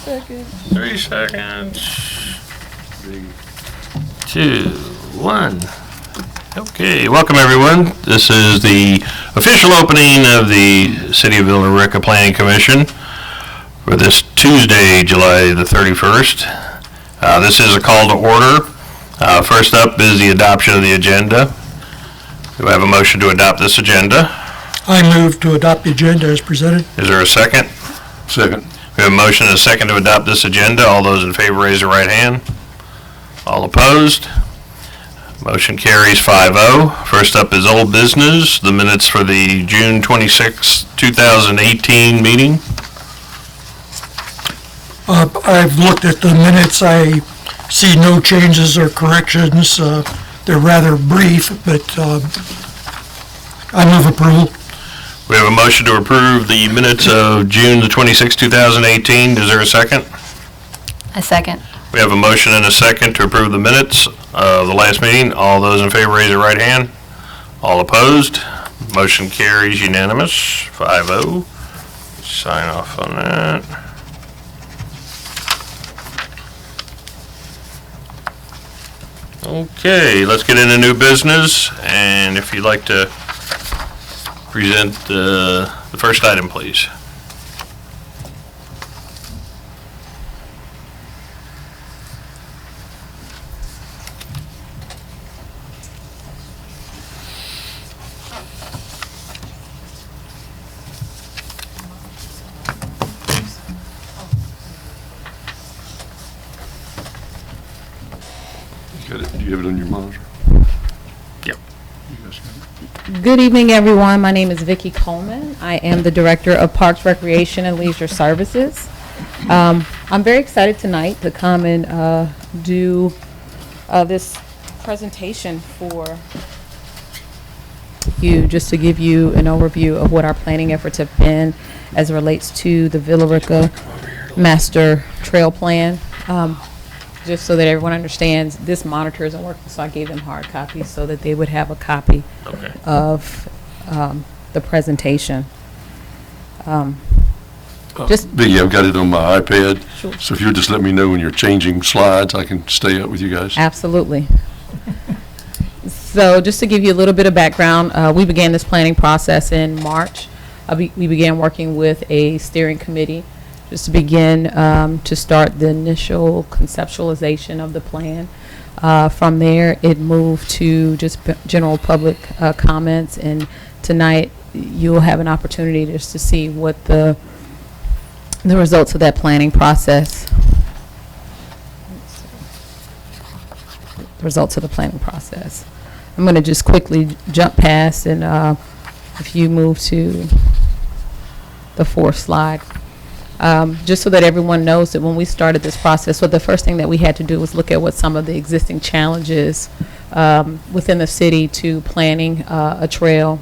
seconds. 3 seconds. 2, 1. Okay, welcome everyone. This is the official opening of the City of Villa Rica Planning Commission for this Tuesday, July the 31st. This is a call to order. First up is the adoption of the agenda. Do I have a motion to adopt this agenda? I move to adopt the agenda as presented. Is there a second? Second. We have a motion and a second to adopt this agenda. All those in favor raise their right hand. All opposed? Motion carries 5-0. First up is old business, the minutes for the June 26, 2018 meeting. I've looked at the minutes. I see no changes or corrections. They're rather brief, but I move approval. We have a motion to approve the minutes of June the 26, 2018. Is there a second? A second. We have a motion and a second to approve the minutes of the last meeting. All those in favor raise their right hand. All opposed? Motion carries unanimous, 5-0. Sign off on that. Okay, let's get into new business, and if you'd like to present the first item, please. Do you have it on your monitor? Yep. You guys got it? Good evening, everyone. My name is Vicki Coleman. I am the Director of Parks, Recreation, and Leisure Services. I'm very excited tonight to come and do this presentation for you, just to give you an overview of what our planning efforts have been as it relates to the Villa Rica Master Trail Plan. Just so that everyone understands, this monitor isn't working, so I gave them hard copies so that they would have a copy Okay. of the presentation. Vicki, I've got it on my iPad, Sure. so if you'll just let me know when you're changing slides, I can stay up with you guys. Absolutely. So just to give you a little bit of background, we began this planning process in March. We began working with a steering committee just to begin to start the initial conceptualization of the plan. From there, it moved to just general public comments, and tonight you'll have an opportunity just to see what the results of that planning process, results of the planning process. I'm going to just quickly jump past, and if you move to the fourth slide. Just so that everyone knows that when we started this process, so the first thing that we had to do was look at what some of the existing challenges within the city to planning a trail.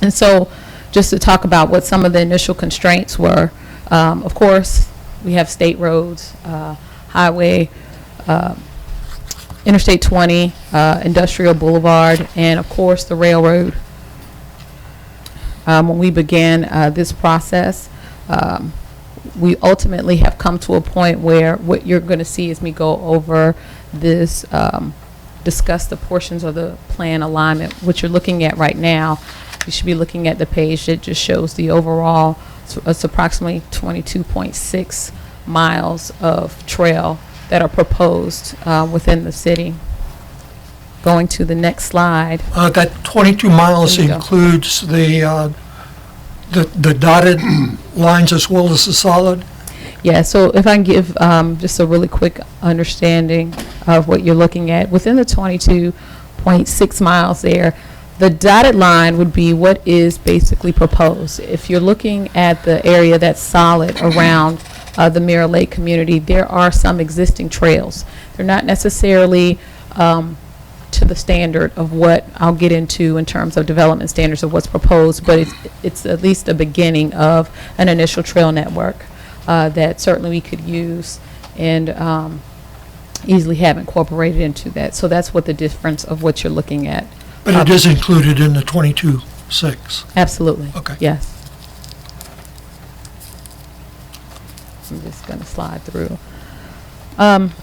And so just to talk about what some of the initial constraints were, of course, we have state roads, highway, Interstate 20, Industrial Boulevard, and of course the railroad. When we began this process, we ultimately have come to a point where what you're going to see is me go over this, discuss the portions of the plan alignment. What you're looking at right now, you should be looking at the page that just shows the overall. It's approximately 22.6 miles of trail that are proposed within the city. Going to the next slide. That 22 miles There you go. includes the dotted lines as well as the solid. Yeah, so if I can give just a really quick understanding of what you're looking at, within the 22.6 miles there, the dotted line would be what is basically proposed. If you're looking at the area that's solid around the Mirror Lake community, there are some existing trails. They're not necessarily to the standard of what I'll get into in terms of development standards of what's proposed, but it's at least a beginning of an initial trail network that certainly we could use and easily have incorporated into that. So that's what the difference of what you're looking at. But it is included in the 22.6. Absolutely. Okay. Yes. I'm just going to slide through.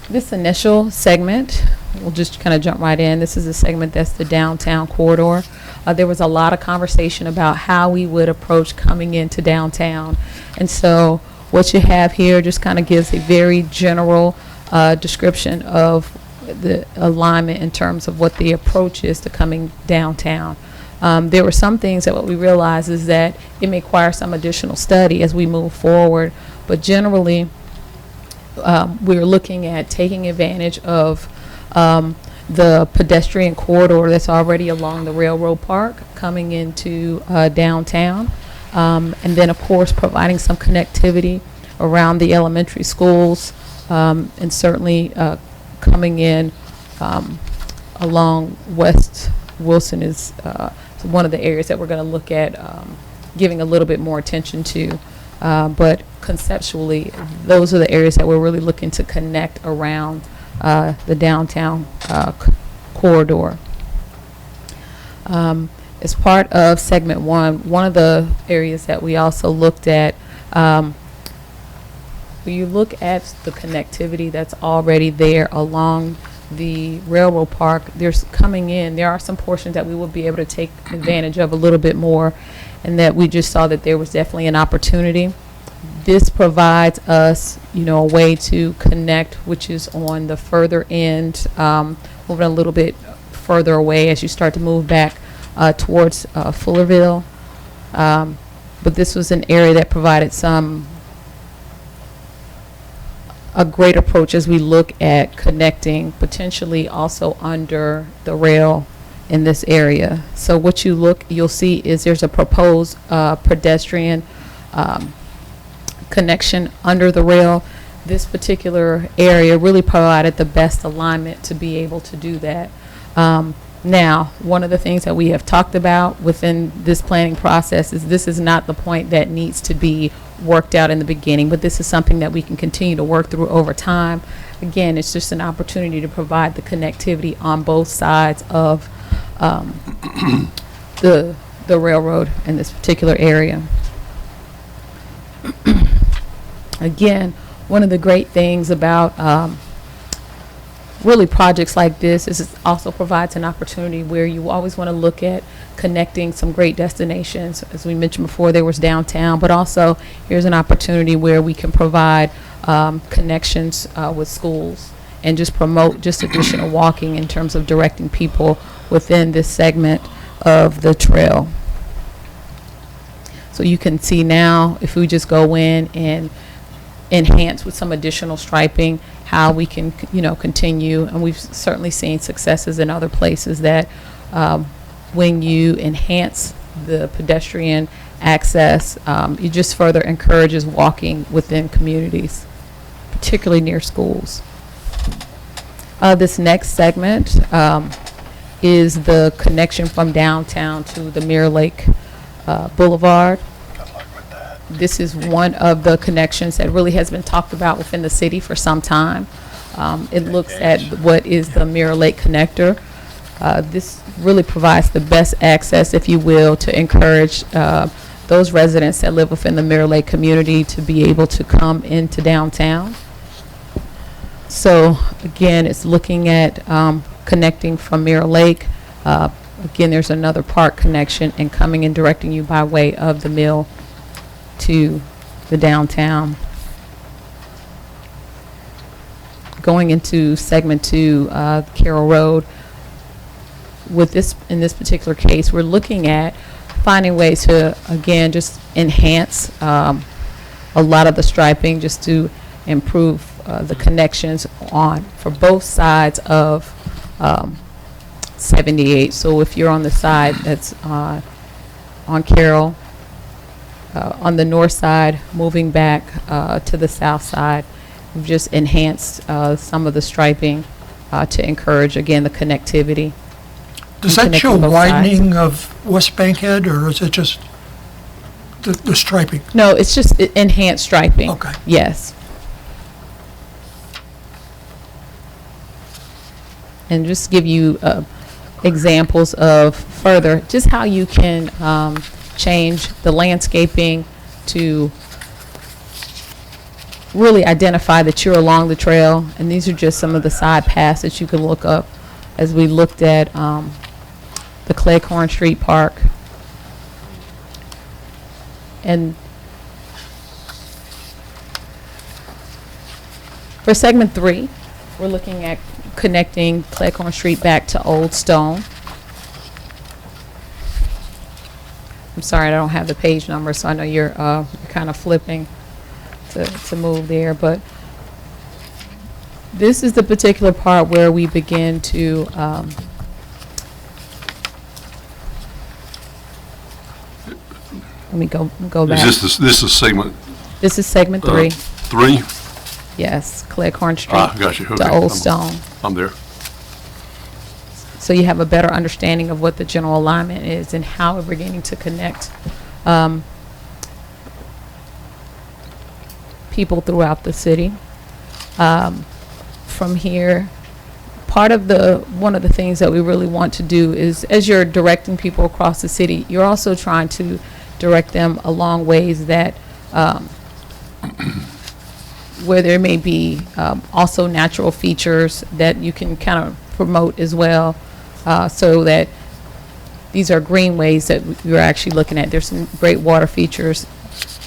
This initial segment, we'll just kind of jump right in. This is a segment that's the downtown corridor. There was a lot of conversation about how we would approach coming into downtown. And so what you have here just kind of gives a very general description of the alignment in terms of what the approach is to coming downtown. There were some things that what we realized is that it may require some additional study as we move forward, but generally we're looking at taking advantage of the pedestrian corridor that's already along the railroad park coming into downtown, and then of course providing some connectivity around the elementary schools, and certainly coming in along West Wilson is one of the areas that we're going to look at giving a little bit more attention to. But conceptually, those are the areas that we're really looking to connect around the downtown corridor. As part of segment one of the areas that we also looked at, when you look at the connectivity that's already there along the railroad park, there are some portions that we will be able to take advantage of a little bit more, and that we just saw that there was definitely an opportunity. This provides us, a way to connect, which is on the further end, moving a little bit further away as you start to move back towards Fullerville. But this was an area that provided a great approach as we look at connecting potentially also under the rail in this area. So what you'll see is there's a proposed pedestrian connection under the rail. This particular area really provided the best alignment to be able to do that. Now, one of the things that we have talked about within this planning process is this is not the point that needs to be worked out in the beginning, but this is something that we can continue to work through over time. Again, it's just an opportunity to provide the connectivity on both sides of the railroad in this particular area. Again, one of the great things about really projects like this is it also provides an opportunity where you always want to look at connecting some great destinations. As we mentioned before, there was downtown, but also here's an opportunity where we can provide connections with schools and just promote just additional walking in terms of directing people within this segment of the trail. So you can see now, if we just go in and enhance with some additional striping, how we can, continue. And we've certainly seen successes in other places that when you enhance the pedestrian access, it just further encourages walking within communities, particularly near schools. This next segment is the connection from downtown to the Mirror Lake Boulevard. This is one of the connections that really has been talked about within the city for some time. It looks at what is the Mirror Lake Connector. This really provides the best access, if you will, to encourage those residents that live within the Mirror Lake community to be able to come into downtown. So again, it's looking at connecting from Mirror Lake. Again, there's another park connection and coming and directing you by way of the mill to the downtown. Going into segment 2, Carroll Road. In this particular case, we're looking at finding ways to, again, just enhance a lot of the striping just to improve the connections for both sides of 78. So if you're on the side that's on Carroll, on the north side, moving back to the south side, we've just enhanced some of the striping to encourage, again, the connectivity. Does that show widening of West Bankhead, or is it just the striping? No, it's just enhanced striping. Okay. Yes. And just give you examples of further just how you can change the landscaping to really identify that you're along the trail. And these are just some of the side paths that you can look up as we looked at the Cleghorn Street Park. And for segment 3, we're looking at connecting Cleghorn Street back to Old Stone. I'm sorry, I don't have the page number, so I know you're kind of flipping to move there, but this is the particular part where we begin to let me go back. This is segment This is segment 3. 3? Yes, Cleghorn Street Got you. Okay. to Old Stone. I'm there. So you have a better understanding of what the general alignment is and how we're beginning to connect people throughout the city. From here, one of the things that we really want to do is, as you're directing people across the city, you're also trying to direct them along ways that where there may be also natural features that you can kind of promote as well, so that these are greenways that we're actually looking at. There's some great water features.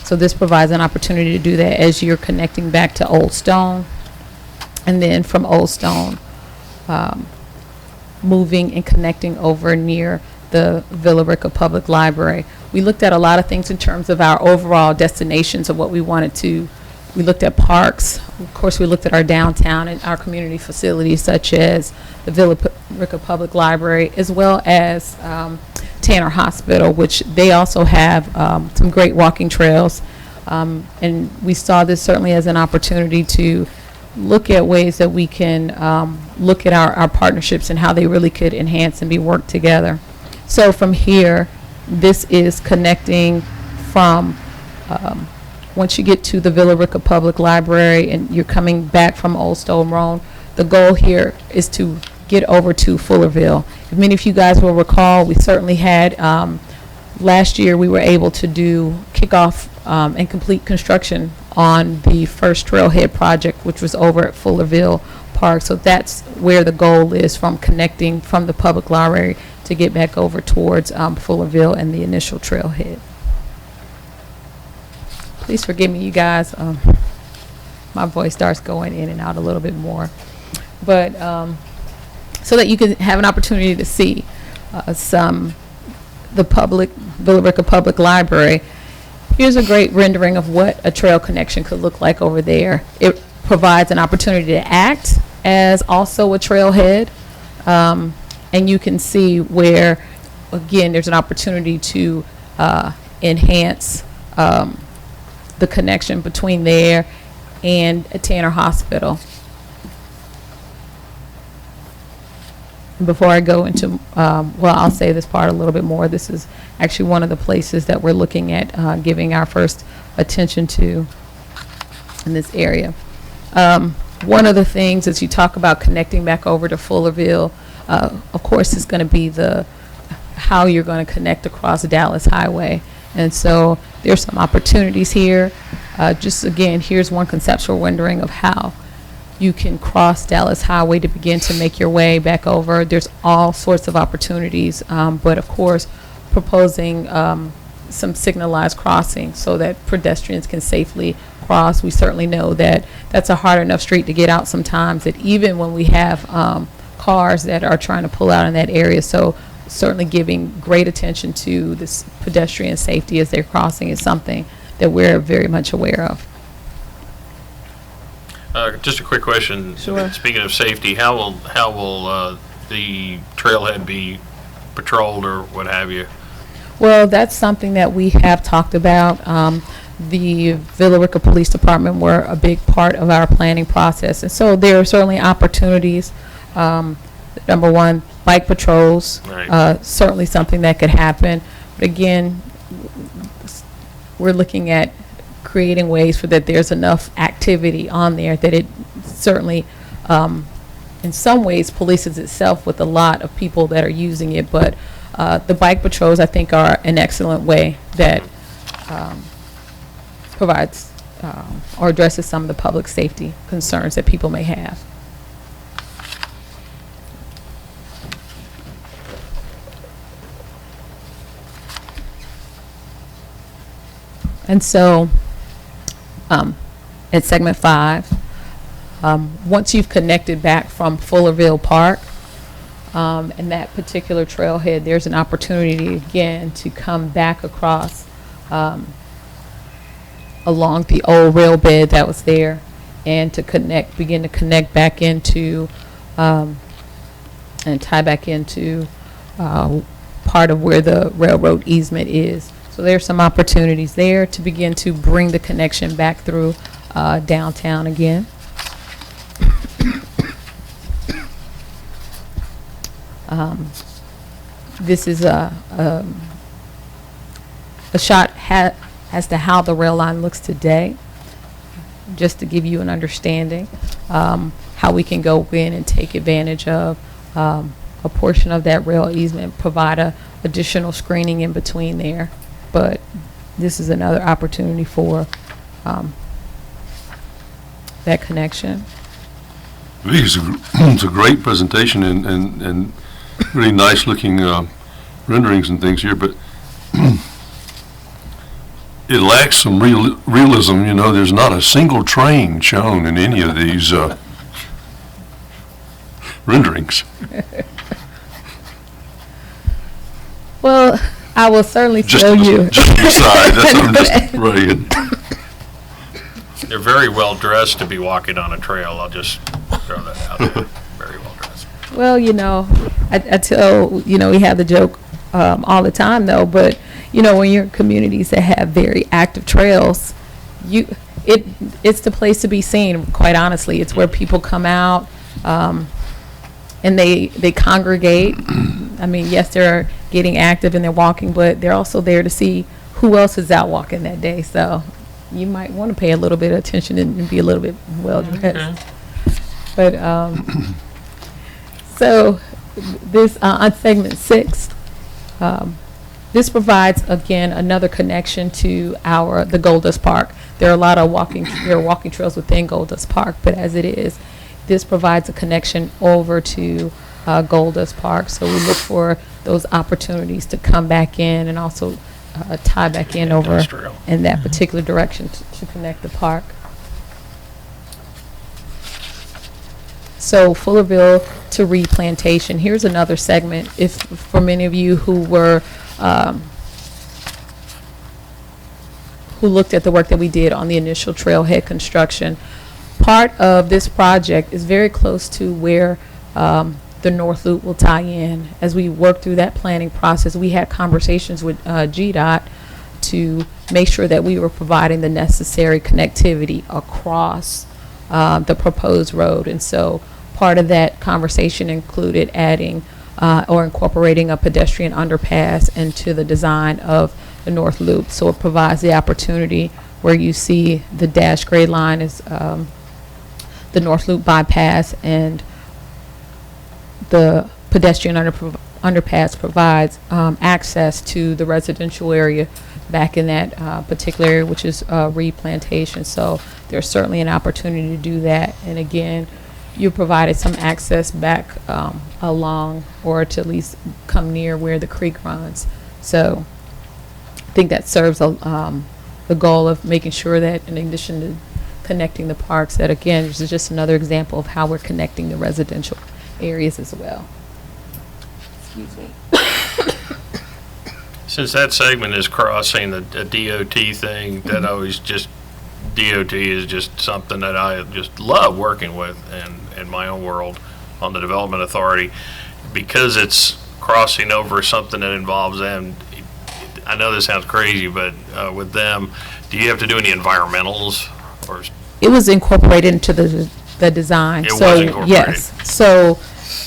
So this provides an opportunity to do that as you're connecting back to Old Stone. And then from Old Stone, moving and connecting over near the Villa Rica Public Library. We looked at a lot of things in terms of our overall destinations of what we wanted to. We looked at parks. Of course, we looked at our downtown and our community facilities, such as the Villa Rica Public Library, as well as Tanner Hospital, which they also have some great walking trails. And we saw this certainly as an opportunity to look at ways that we can look at our partnerships and how they really could enhance and be worked together. So from here, this is connecting from once you get to the Villa Rica Public Library and you're coming back from Old Stone Road, the goal here is to get over to Fullerville. If many of you guys will recall, we certainly had last year we were able to kick off and complete construction on the first trailhead project, which was over at Fullerville Park. So that's where the goal is, from connecting from the public library to get back over towards Fullerville and the initial trailhead. Please forgive me, you guys. My voice starts going in and out a little bit more. But so that you can have an opportunity to see the public, Villa Rica Public Library. Here's a great rendering of what a trail connection could look like over there. It provides an opportunity to act as also a trailhead. And you can see where, again, there's an opportunity to enhance the connection between there and a Tanner Hospital. Before I go into, I'll say this part a little bit more. This is actually one of the places that we're looking at giving our first attention to in this area. One of the things as you talk about connecting back over to Fullerville, of course, is going to be how you're going to connect across Dallas Highway. And so there's some opportunities here. Just again, here's one conceptual rendering of how you can cross Dallas Highway to begin to make your way back over. There's all sorts of opportunities, but of course, proposing some signalized crossing so that pedestrians can safely cross. We certainly know that that's a hard enough street to get out sometimes, that even when we have cars that are trying to pull out in that area. So certainly giving great attention to this pedestrian safety as they're crossing is something that we're very much aware of. Just a quick question. Sure. Speaking of safety, how will the trailhead be patrolled or what have you? Well, that's something that we have talked about. The Villa Rica Police Department were a big part of our planning process, and so there are certainly opportunities. Number one, bike patrols, Right. Certainly something that could happen. But again, we're looking at creating ways for that there's enough activity on there that it certainly, in some ways, polices itself with a lot of people that are using it. But the bike patrols, I think, are an excellent way that provides or addresses some of the public safety concerns that people may have. And so, at segment 5, once you've connected back from Fullerville Park, and that particular trailhead, there's an opportunity again to come back across along the old rail bed that was there, and to begin to connect back into and tie back into part of where the railroad easement is. So there's some opportunities there to begin to bring the connection back through downtown again. This is a shot as to how the rail line looks today, just to give you an understanding how we can go in and take advantage of a portion of that rail easement, provide additional screening in between there. But this is another opportunity for that connection. It's a great presentation and really nice looking renderings and things here, but it lacks some realism. You know, there's not a single train shown in any of these renderings. Well, I will certainly tell you. Just beside, that's what I'm just praying. They're very well dressed to be walking on a trail. I'll just throw that out there. Very well dressed. Well, I tell, we have the joke all the time, though, but, when you're in communities that have very active trails, it's the place to be seen, quite honestly. It's where people come out and they congregate. I mean, yes, they're getting active and they're walking, but they're also there to see who else is out walking that day. So you might want to pay a little bit of attention and be a little bit well dressed. But so this on segment 6, this provides again another connection to the Gold Dust Park. There are a lot of walking trails within Gold Dust Park, but as it is, this provides a connection over to Gold Dust Park. So we look for those opportunities to come back in and also tie back in over Industrial. in that particular direction to connect the park. So Fullerville to Reed Plantation. Here's another segment. If for many of you who were who looked at the work that we did on the initial trailhead construction, part of this project is very close to where the North Loop will tie in. As we work through that planning process, we had conversations with GDOT to make sure that we were providing the necessary connectivity across the proposed road. And so part of that conversation included adding or incorporating a pedestrian underpass into the design of the North Loop. So it provides the opportunity where you see the dashed gray line is the North Loop bypass, and the pedestrian underpass provides access to the residential area back in that particular area, which is Reed Plantation. So there's certainly an opportunity to do that. And again, you provided some access back along, or to at least come near where the creek runs. So I think that serves the goal of making sure that, in addition to connecting the parks, that again, this is just another example of how we're connecting the residential areas as well. Excuse me. Since that segment is crossing the DOT thing, that always just, DOT is just something that I just love working with in my own world on the Development Authority, because it's crossing over something that involves them. I know this sounds crazy, but with them, do you have to do any environmentals or? It was incorporated into the design. It So, was incorporated. yes. So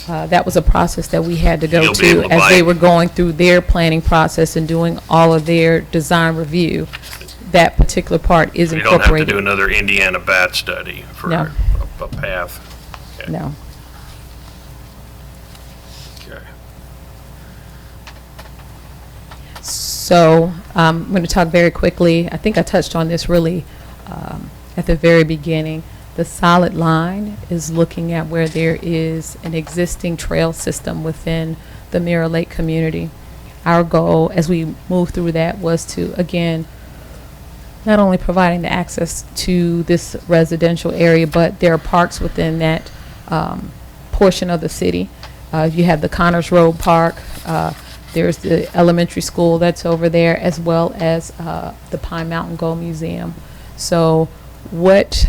that was a process that we had to go You'll be able to to as buy they it. were going through their planning process and doing all of their design review. That particular part is You don't have to incorporated. do another Indiana bat study for No. a path. Okay. No. Okay. So I'm going to talk very quickly. I think I touched on this really at the very beginning. The solid line is looking at where there is an existing trail system within the Mirror Lake community. Our goal as we move through that was to, again, not only providing the access to this residential area, but there are parks within that portion of the city. You have the Connors Road Park. There's the elementary school that's over there, as well as the Pine Mountain Gold Museum. So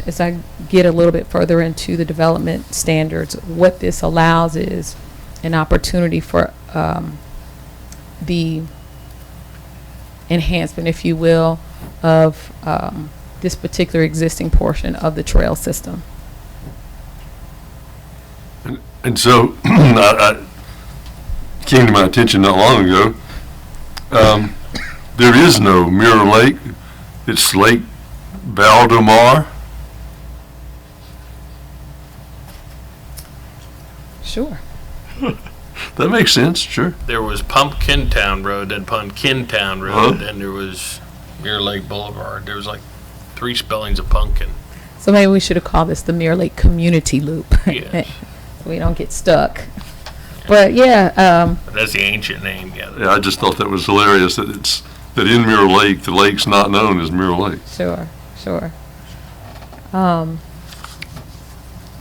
as I get a little bit further into the development standards, what this allows is an opportunity for the enhancement, if you will, of this particular existing portion of the trail system. And so, I came to my attention not long ago, there is no Mirror Lake. It's Lake Valdemar. Sure. That makes sense, sure. There was Pumpkin Town Road, then Pumpkin Town Road, and there was Mirror Lake Boulevard. There was like 3 spellings of pumpkin. So maybe we should have called this the Mirror Lake Community Loop. Yes. So we don't get stuck. But yeah, But that's the ancient name, yeah. Yeah, I just thought that was hilarious that that in Mirror Lake, the lake's not known as Mirror Lake. sure.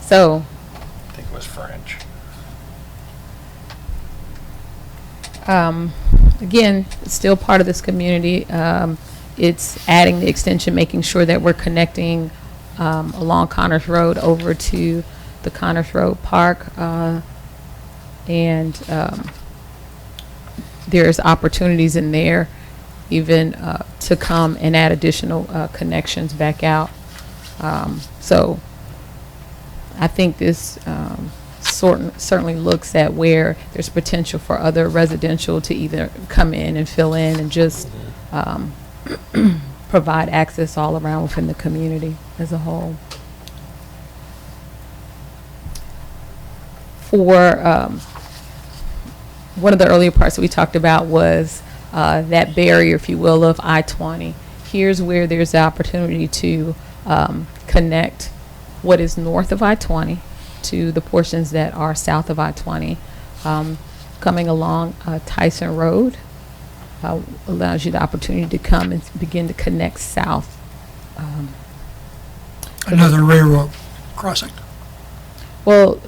So I think it was French. again, it's still part of this community. It's adding the extension, making sure that we're connecting along Connors Road over to the Connors Road Park. And there's opportunities in there even to come and add additional connections back out. So I think this certainly looks at where there's potential for other residential to either come in and fill in and just provide access all around within the community as a whole. For one of the earlier parts that we talked about was that barrier, if you will, of I-20. Here's where there's the opportunity to connect what is north of I-20 to the portions that are south of I-20. Coming along Tyson Road allows you the opportunity to come and begin to connect south. Another railroad crossing. Well,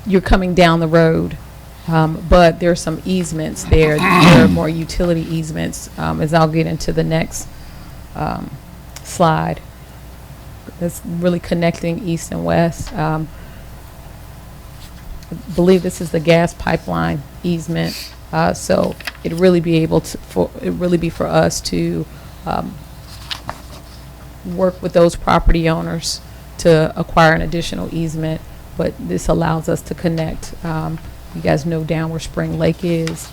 you're coming down the road, but there's some easements there. There are more utility easements, as I'll get into the next slide. That's really connecting east and west. I believe this is the gas pipeline easement, so it'd really be for us to work with those property owners to acquire an additional easement. But this allows us to connect. You guys know down where Spring Lake is.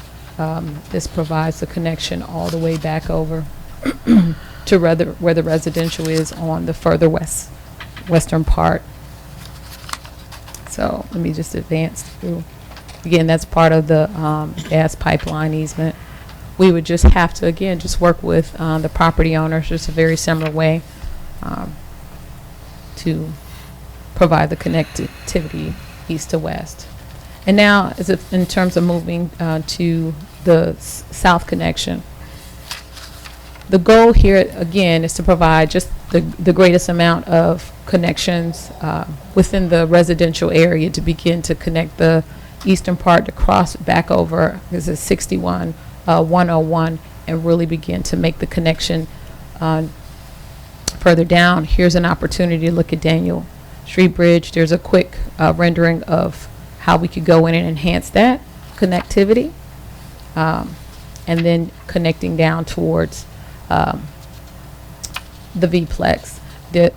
This provides the connection all the way back over to where the residential is on the further western part. So let me just advance through. Again, that's part of the gas pipeline easement. We would just have to, again, just work with the property owners, just a very similar way to provide the connectivity east to west. And now, in terms of moving to the south connection, the goal here, again, is to provide just the greatest amount of connections within the residential area to begin to connect the eastern part to cross back over, this is 61, 101, and really begin to make the connection further down. Here's an opportunity to look at Daniel Street Bridge. There's a quick rendering of how we could go in and enhance that connectivity, and then connecting down towards the V-Plex. There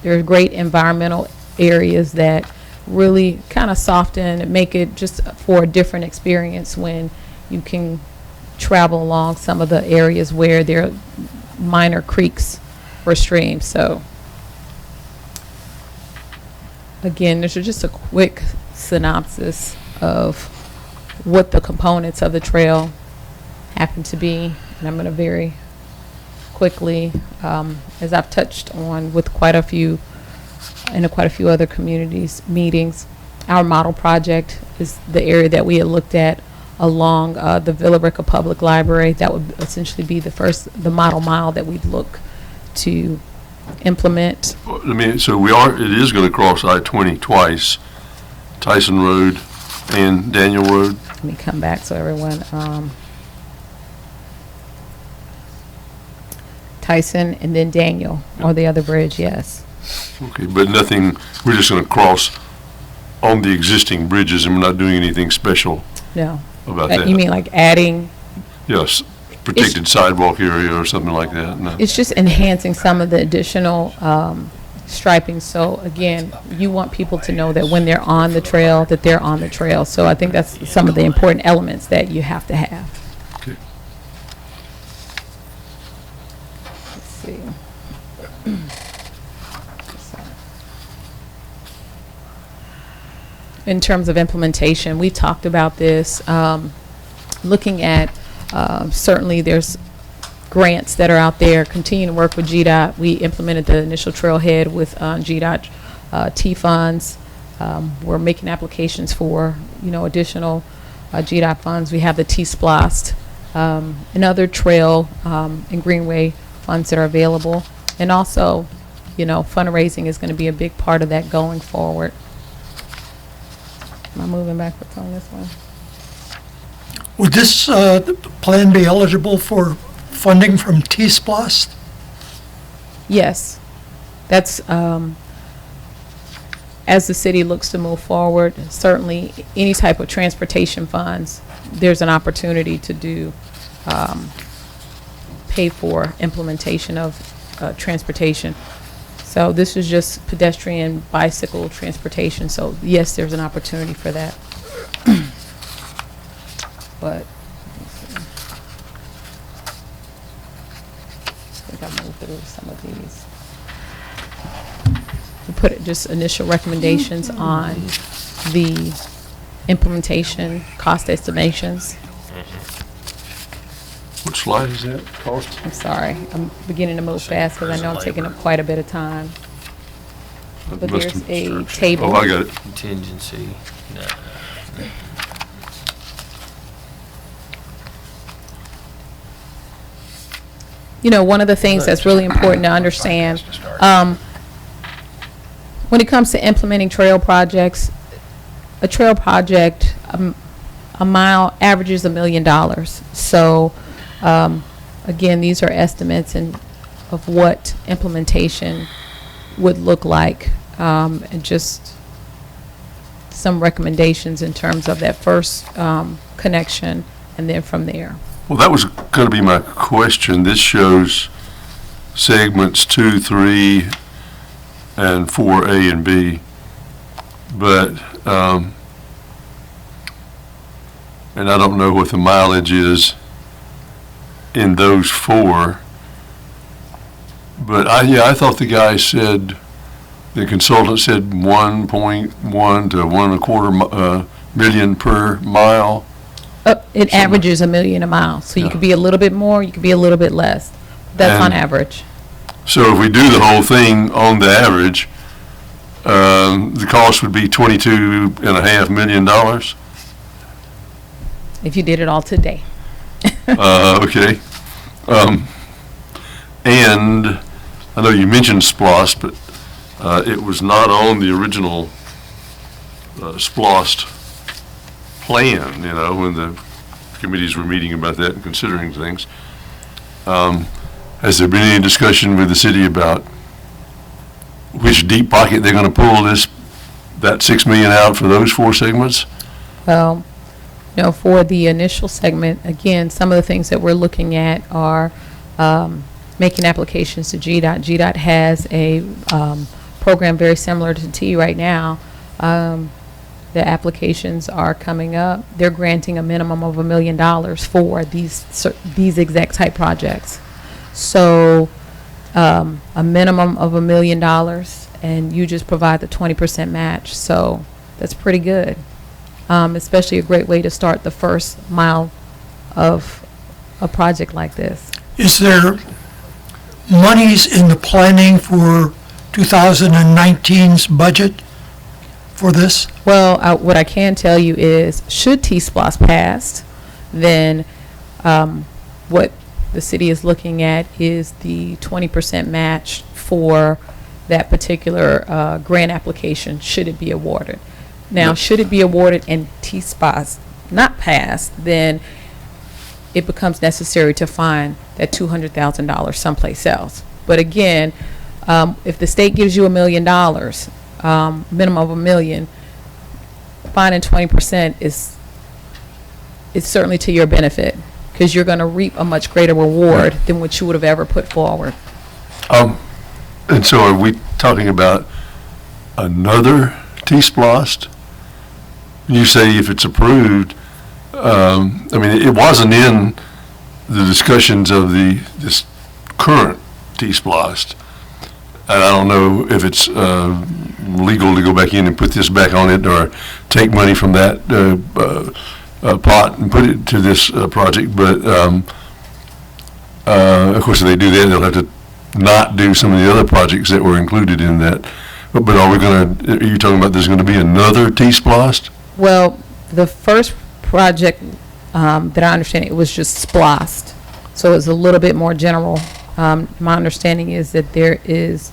are great environmental areas that really kind of soften and make it just for a different experience when you can travel along some of the areas where there are minor creeks or streams. So again, this is just a quick synopsis of what the components of the trail happen to be, and I'm going to very quickly as I've touched on with quite a few other communities meetings, our model project is the area that we had looked at along the Villa Rica Public Library. That would essentially be the model mile that we'd look to implement. So it is gonna cross I-20 twice, Tyson Road and Daniel Road. Let me come back so everyone, Tyson and then Daniel, or the other bridge, yes. Okay, but nothing, we're just gonna cross on the existing bridges and we're not doing anything special No. about that? You mean like adding, Yes, protected sidewalk area or something like that, no? it's just enhancing some of the additional striping. So again, you want people to know that when they're on the trail, that they're on the trail. So I think that's some of the important elements that you have to have. Okay. Let's see. In terms of implementation, we talked about this, looking at, certainly there's grants that are out there, continue to work with GDOT. We implemented the initial trailhead with GDOT T funds. We're making applications for, additional GDOT funds. We have the T-Splost and other trail and greenway funds that are available. And also, fundraising is going to be a big part of that going forward. Am I moving backwards on this one? Would this plan be eligible for funding from T-Splost? Yes. That's, as the city looks to move forward, certainly any type of transportation funds, there's an opportunity to do, pay for implementation of transportation. So this is just pedestrian, bicycle transportation. So yes, there's an opportunity for that. But, let's see. I think I moved through some of these. We put just initial recommendations on the implementation, cost estimations. What slide is that, cost? I'm sorry, I'm beginning to move fast because I know I'm taking up quite a bit of time. But Must there's have- a table. Oh, I got it. Contingency. One of the things that's really important to understand, when it comes to implementing trail projects, a trail project, a mile averages $1 million. So, again, these are estimates of what implementation would look like, and just some recommendations in terms of that first connection, and then from there. Well, that was going to be my question. This shows segments 2, 3, and 4A and B. But, and I don't know what the mileage is in those 4. But I thought the guy said, the consultant said 1.1 to 1.25 million per mile. It averages $1 million a mile, so you Yeah. could be a little bit more, you could be a little bit less. That's on And- average. So if we do the whole thing on the average, the cost would be $22.5 million. If you did it all today. Okay. And I know you mentioned SPLOST, but it was not on the original SPLOST plan, when the committees were meeting about that and considering things. Has there been any discussion with the city about which deep pocket they're going to pull that $6 million out for those 4 segments? Well, for the initial segment, again, some of the things that we're looking at are making applications to GDOT. GDOT has a program very similar to T right now. The applications are coming up. They're granting a minimum of $1 million for these exact type projects. So a minimum of $1 million, and you just provide the 20% match. So that's pretty good. Especially a great way to start the first mile of a project like this. Is there monies in the planning for 2019's budget for this? Well, what I can tell you is, should T-Splosh pass, then what the city is looking at is the 20% match for that particular grant application, should it be awarded. Now, should it be awarded and T-Splosh not pass, then it becomes necessary to find that $200,000 someplace else. But again, if the state gives you $1 million, minimum of $1 million, finding 20% is certainly to your benefit, because you're going to reap a much greater reward than what you would have ever put forward. And so are we talking about another T-Splosh? You say if it's approved, I mean, it wasn't in the discussions of this current T-Splosh. And I don't know if it's legal to go back in and put this back on it, or take money from that pot and put it to this project. But of course, if they do that, they'll have to not do some of the other projects that were included in that. But are you talking about there's going to be another T-Splosh? Well, the first project that I understand, it was just splossed, so it's a little bit more general. My understanding is that there is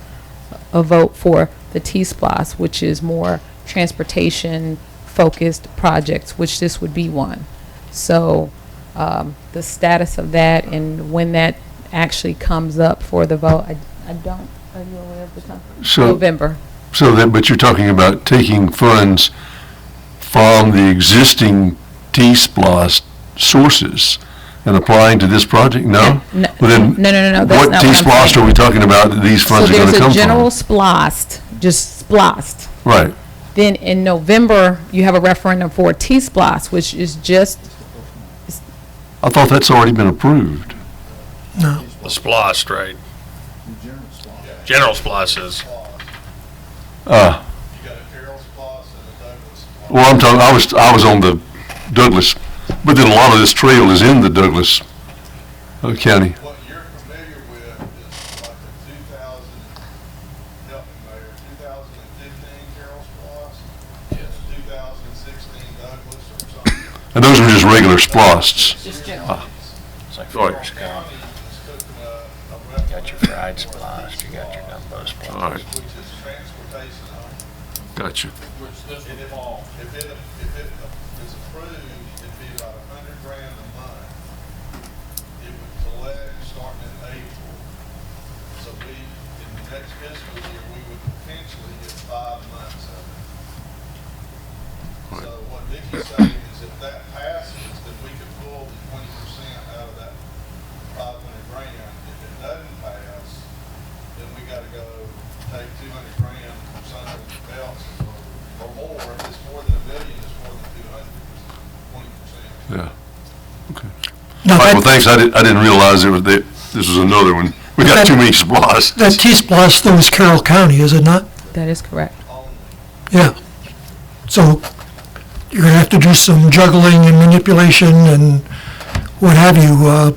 a vote for the T-Splosh, which is more transportation-focused projects, which this would be one. So the status of that and when that actually comes up for the vote, I don't, are you aware of the time? November. But you're talking about taking funds from the existing T-Splosh sources and applying to this project? No? No. Well, then, No. That's what not what I'm T-Splosh saying. are we talking about that these funds are going to So come there's a general from? splossed, just splossed. Right. Then in November, you have a referendum for T-Splosh, which is just, I thought that's already been approved. No. The splosh, right? General splashes. Well, I'm talking, I was on the Douglas, but then a lot of this trail is in the Douglas County. What you're familiar with is like the 2015 Carroll Splosh, yes, 2016 Douglas or something. And those are just regular splosts. just general. It's like Right. Forrest Gump. County is cooking a You got your fried splosh, you got your gumbo splosh. All right, which is transportation only. gotcha. Which this would fall. If it is approved, it'd be about $100,000 a month. It would collect starting in April. So in the next fiscal year, we would potentially get 5 months of it. So what Vicky's saying is if that passes, then we could pull the 20% out of that $500,000. If it doesn't pass, then we gotta go take $200,000 from something else or more. If it's more than $1 million, it's more than 20%. Yeah. Okay. Now, All right, well, that thanks. I didn't realize this was another one. We got too many splosts. T-Splosh, though, is Carroll County, is it not? That is correct. Yeah. So you're going to have to do some juggling and manipulation and what have you,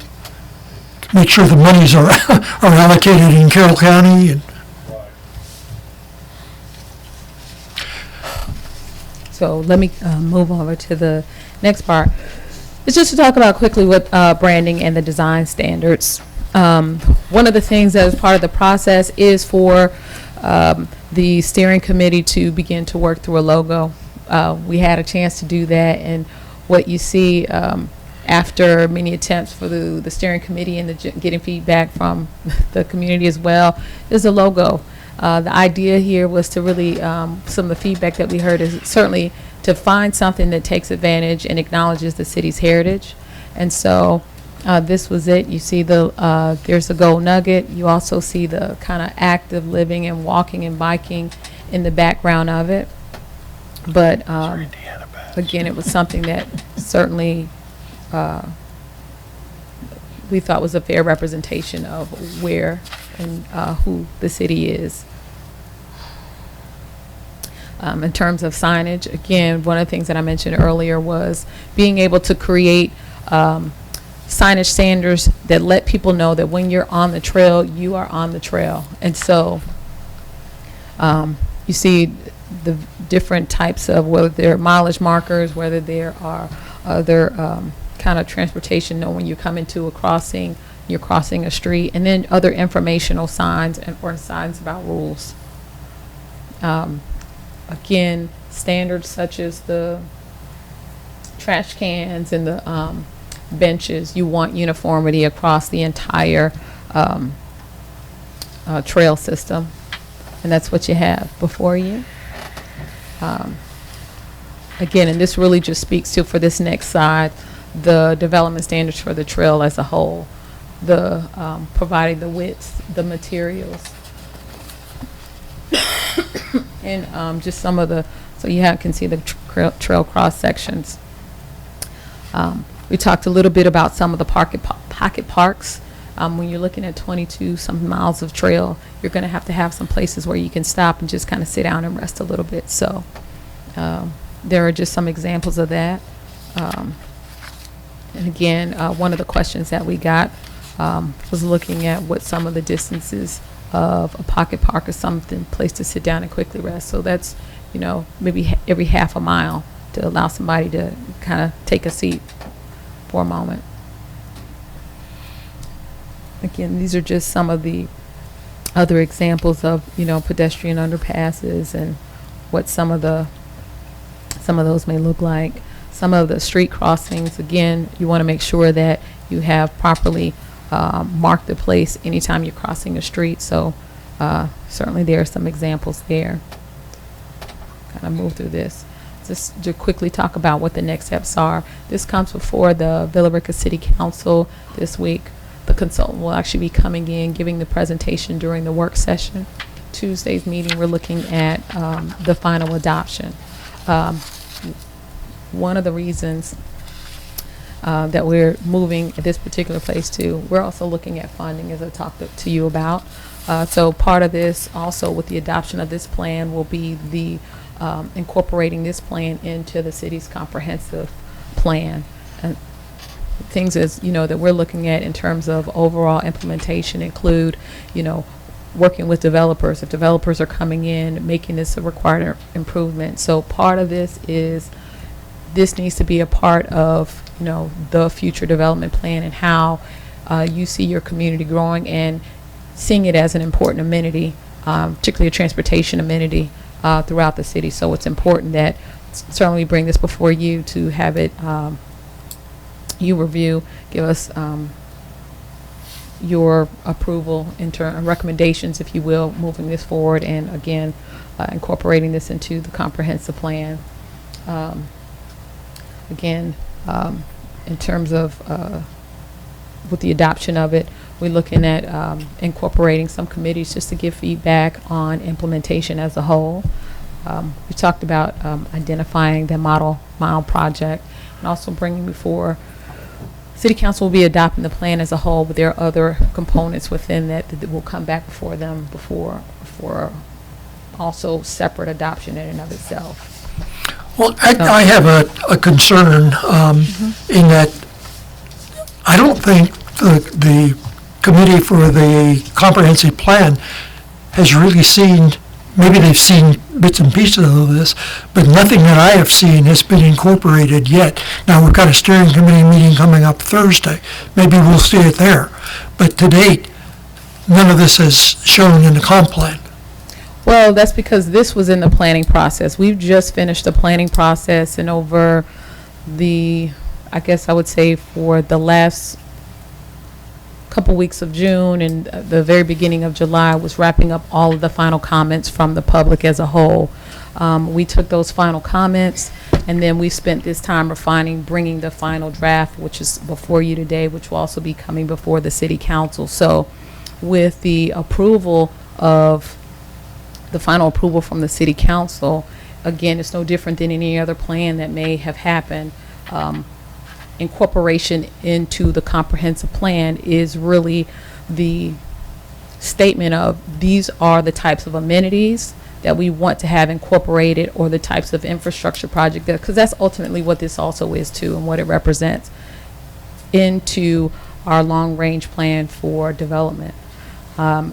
make sure the monies are are allocated in Carroll County. And So let me move over to the next part. It's just to talk about quickly what branding and the design standards. One of the things that is part of the process is for the steering committee to begin to work through a logo. We had a chance to do that, and what you see after many attempts for the steering committee and getting feedback from the community as well is a logo. The idea here was to really, some of the feedback that we heard is certainly to find something that takes advantage and acknowledges the city's heritage. And so this was it. You see there's a gold nugget. You also see the kind of active living and walking and biking in the background of it. But again, it was something that certainly we thought was a fair representation of where and who the city is. In terms of signage, again, one of the things that I mentioned earlier was being able to create signage standards that let people know that when you're on the trail, you are on the trail. And so you see the different types of, whether they're mileage markers, whether there are other kind of transportation, know when you come into a crossing, you're crossing a street, and then other informational signs or signs about rules. Again, standards such as the trash cans and the benches, you want uniformity across the entire trail system, and that's what you have before you. Again, and this really just speaks to, for this next side, the development standards for the trail as a whole, the providing the widths, the materials, and just some of the, so you can see the trail cross sections. We talked a little bit about some of the pocket parks. When you're looking at 22 some miles of trail, you're going to have some places where you can stop and just kind of sit down and rest a little bit. So there are just some examples of that. And again, one of the questions that we got was looking at what some of the distances of a pocket park or something, place to sit down and quickly rest. So that's, maybe every half a mile to allow somebody to kind of take a seat for a moment. Again, these are just some of the other examples of, pedestrian underpasses and what some of those may look like. Some of the street crossings, again, you want to make sure that you have properly marked the place anytime you're crossing a street. So certainly there are some examples there. Kind of move through this. Just to quickly talk about what the next steps are. This comes before the Villa Rica City Council this week. The consultant will actually be coming in, giving the presentation during the work session. Tuesday's meeting, we're looking at the final adoption. One of the reasons that we're moving at this particular place too, we're also looking at funding, as I talked to you about. So part of this also with the adoption of this plan will be the incorporating this plan into the city's comprehensive plan. And things that we're looking at in terms of overall implementation include, working with developers. If developers are coming in, making this a required improvement. So part of this needs to be a part of, the future development plan and how you see your community growing and seeing it as an important amenity, particularly a transportation amenity throughout the city. So it's important that certainly we bring this before you to have it, you review, give us your approval recommendations, if you will, moving this forward, and again, incorporating this into the comprehensive plan. Again, in terms of with the adoption of it, we're looking at incorporating some committees just to give feedback on implementation as a whole. We talked about identifying the model mile project and also bringing before City Council will be adopting the plan as a whole, but there are other components within that will come back before them for also separate adoption in and of itself. Well, I have a concern in that I don't think the committee for the comprehensive plan has really seen, maybe they've seen bits and pieces of this, but nothing that I have seen has been incorporated yet. Now, we've got a steering committee meeting coming up Thursday. Maybe we'll see it there. But to date, none of this is shown in the comp plan. Well, that's because this was in the planning process. We've just finished the planning process, and over I guess I would say for the last couple weeks of June and the very beginning of July was wrapping up all of the final comments from the public as a whole. We took those final comments, and then we spent this time refining, bringing the final draft, which is before you today, which will also be coming before the City Council. So with the approval of the final approval from the City Council, again, it's no different than any other plan that may have happened. Incorporation into the comprehensive plan is really the statement of these are the types of amenities that we want to have incorporated, or the types of infrastructure project, because that's ultimately what this also is too, and what it represents. into our long-range plan for development.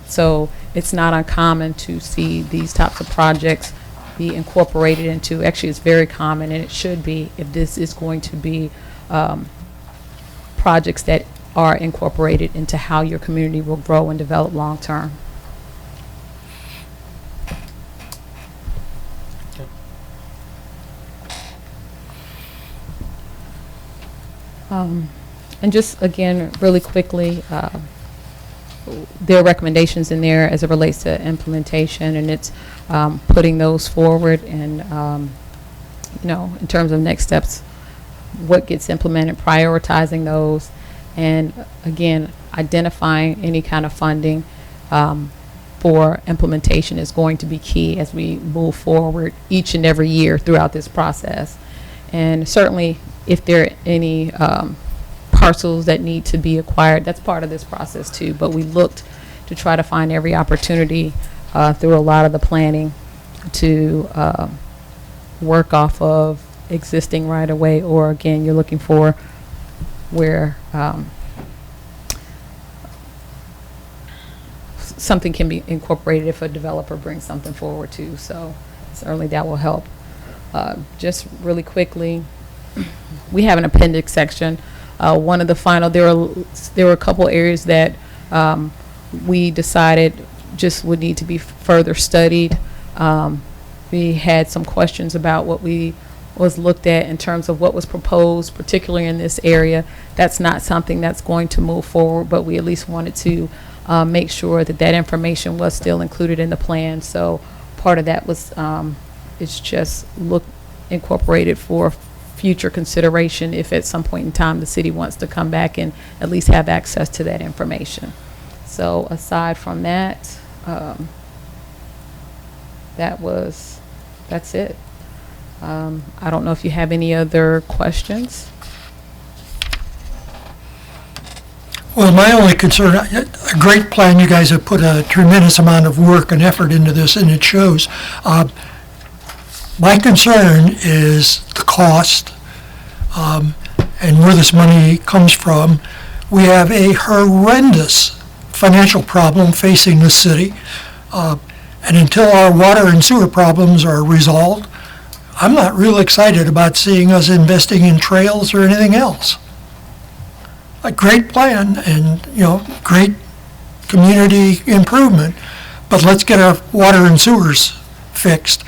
So it's not uncommon to see these types of projects be incorporated into, actually it's very common, and it should be, if this is going to be projects that are incorporated into how your community will grow and develop long-term. And just again, really quickly, there are recommendations in there as it relates to implementation, and it's putting those forward and, you know, in terms of next steps, what gets implemented, prioritizing those, and again, identifying any kind of funding for implementation is going to be key as we move forward each and every year throughout this process. And certainly, if there are any parcels that need to be acquired, that's part of this process too. But we looked to try to find every opportunity through a lot of the planning to work off of existing right of way, or again, you're looking for where something can be incorporated if a developer brings something forward too. So certainly that will help. Just really quickly, we have an appendix section. One of the final, there were a couple areas that we decided just would need to be further studied. We had some questions about what was looked at in terms of what was proposed, particularly in this area. That's not something that's going to move forward, but we at least wanted to make sure that that information was still included in the plan. So part of that was it's just incorporated for future consideration if at some point in time the city wants to come back and at least have access to that information. So aside from that, that's it. I don't know if you have any other questions. Well, my only concern, a great plan, you guys have put a tremendous amount of work and effort into this, and it shows. My concern is the cost and where this money comes from. We have a horrendous financial problem facing the city, and until our water and sewer problems are resolved, I'm not real excited about seeing us investing in trails or anything else. A great plan and, you know, great community improvement, but let's get our water and sewers fixed.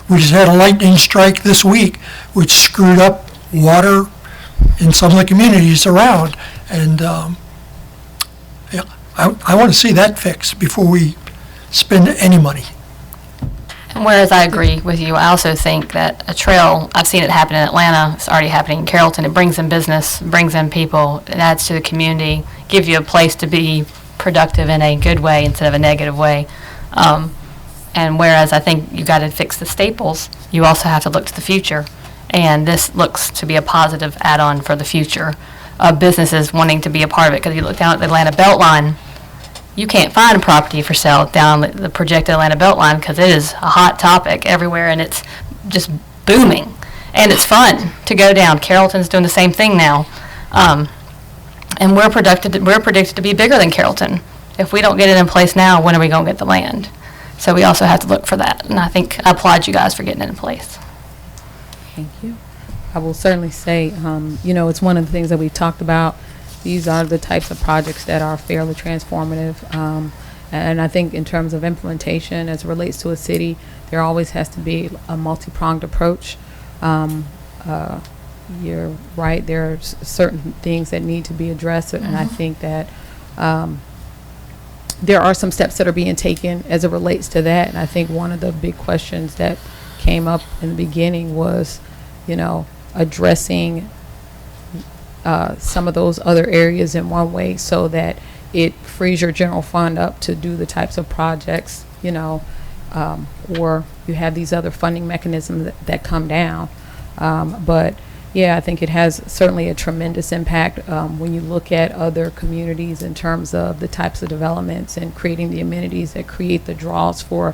We just had a lightning strike this week, which screwed up water in some of the communities around. And yeah, I want to see that fixed before we spend any money. And whereas I agree with you, I also think that a trail, I've seen it happen in Atlanta, it's already happening in Carrollton, it brings in business, brings in people, it adds to the community, gives you a place to be productive in a good way instead of a negative way. And whereas I think you got to fix the staples, you also have to look to the future. And this looks to be a positive add-on for the future of businesses wanting to be a part of it. Because you look down at the Atlanta Beltline, you can't find a property for sale down the projected Atlanta Beltline because it is a hot topic everywhere and it's just booming. And it's fun to go down. Carrollton's doing the same thing now. And we're predicted to be bigger than Carrollton. If we don't get it in place now, when are we going to get the land? So we also have to look for that. And I think I applaud you guys for getting it in place. Thank you. I will certainly say, you know, it's one of the things that we talked about. These are the types of projects that are fairly transformative. And I think in terms of implementation as it relates to a city, there always has to be a multi-pronged approach. You're right, there are certain things that need to be addressed, and I think that there are some steps that are being taken as it relates to that. And I think one of the big questions that came up in the beginning was, you know, addressing some of those other areas in one way so that it frees your general fund up to do the types of projects, you know, or you have these other funding mechanisms that come down. But yeah, I think it has certainly a tremendous impact when you look at other communities in terms of the types of developments and creating the amenities that create the draws for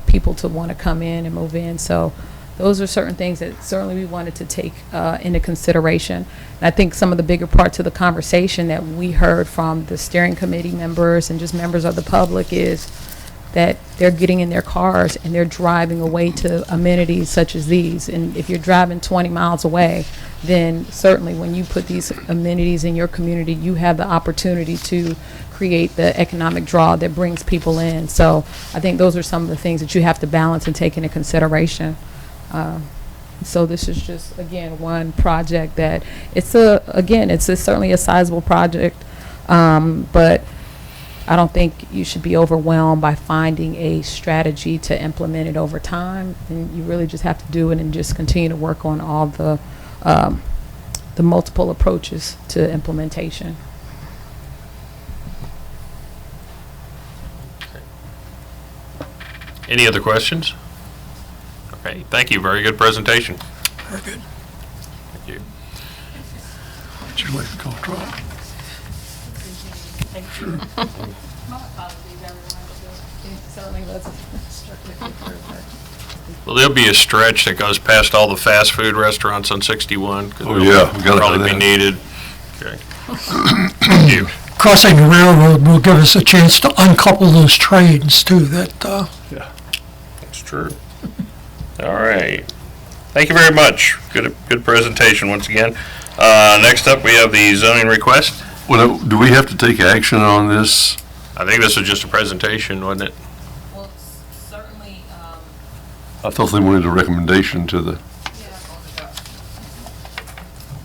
people to want to come in and move in. So those are certain things that certainly we wanted to take into consideration. And I think some of the bigger parts of the conversation that we heard from the steering committee members and just members of the public is that they're getting in their cars and they're driving away to amenities such as these. And if you're driving 20 miles away, then certainly when you put these amenities in your community, you have the opportunity to create the economic draw that brings people in. So I think those are some of the things that you have to balance and take into consideration. So this is just, again, one project that it's certainly a sizable project, but I don't think you should be overwhelmed by finding a strategy to implement it over time. And you really just have to do it and just continue to work on all the multiple approaches to implementation. Any other questions? Okay, thank you. Very good presentation. Very good. Thank you. Would you like to call Trump? My apologies, everyone. Certainly was strictly Well, there'll be a stretch that goes past all the fast food restaurants on 61. 'Cause Oh, it'll yeah, we gotta have probably be that. needed. Okay. Thank you. Crossing the railroad will give us a chance to uncouple those trains too, that, That's true. All right. Thank you very much. Good presentation once again. Next up, we have the zoning request. Well, do we have to take action on this? I think this was just a presentation, wasn't it? Well, certainly, I thought they wanted a recommendation to the,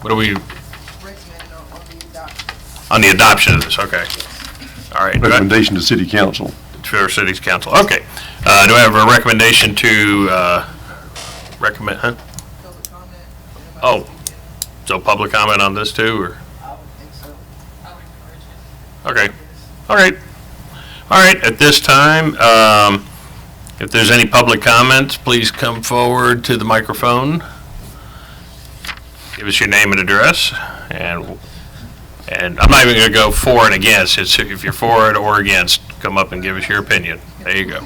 What do we? On the adoption of this, okay. All right. recommendation to city council. For city's council, okay. Do I have a recommendation to recommend, huh? Oh, so public comment on this too, or? Okay, all right. All right, at this time, if there's any public comments, please come forward to the microphone. Give us your name and address, and I'm not even gonna go for and against. It's if you're for it or against, come up and give us your opinion. There you go.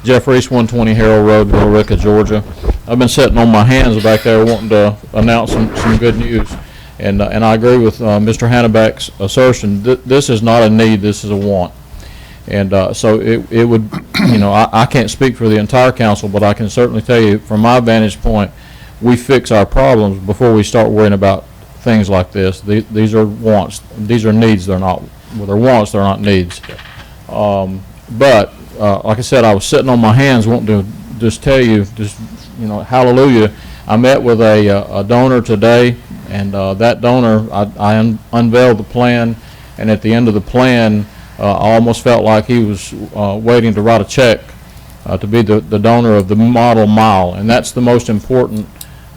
Jeff Reese, 120 Harold Road, Billerica, Georgia. I've been sitting on my hands back there wanting to announce some good news. And I agree with Mr. Hannebeck's assertion. This is not a need, this is a want. And so it would, I can't speak for the entire council, but I can certainly tell you from my vantage point, we fix our problems before we start worrying about things like this. These are wants, these are needs, they're not, well, they're wants, they're not needs. But like I said, I was sitting on my hands wanting to just tell you, hallelujah. I met with a donor today, and that donor, I unveiled the plan, and at the end of the plan, I almost felt like he was waiting to write a check to be the donor of the model mile, and that's the most important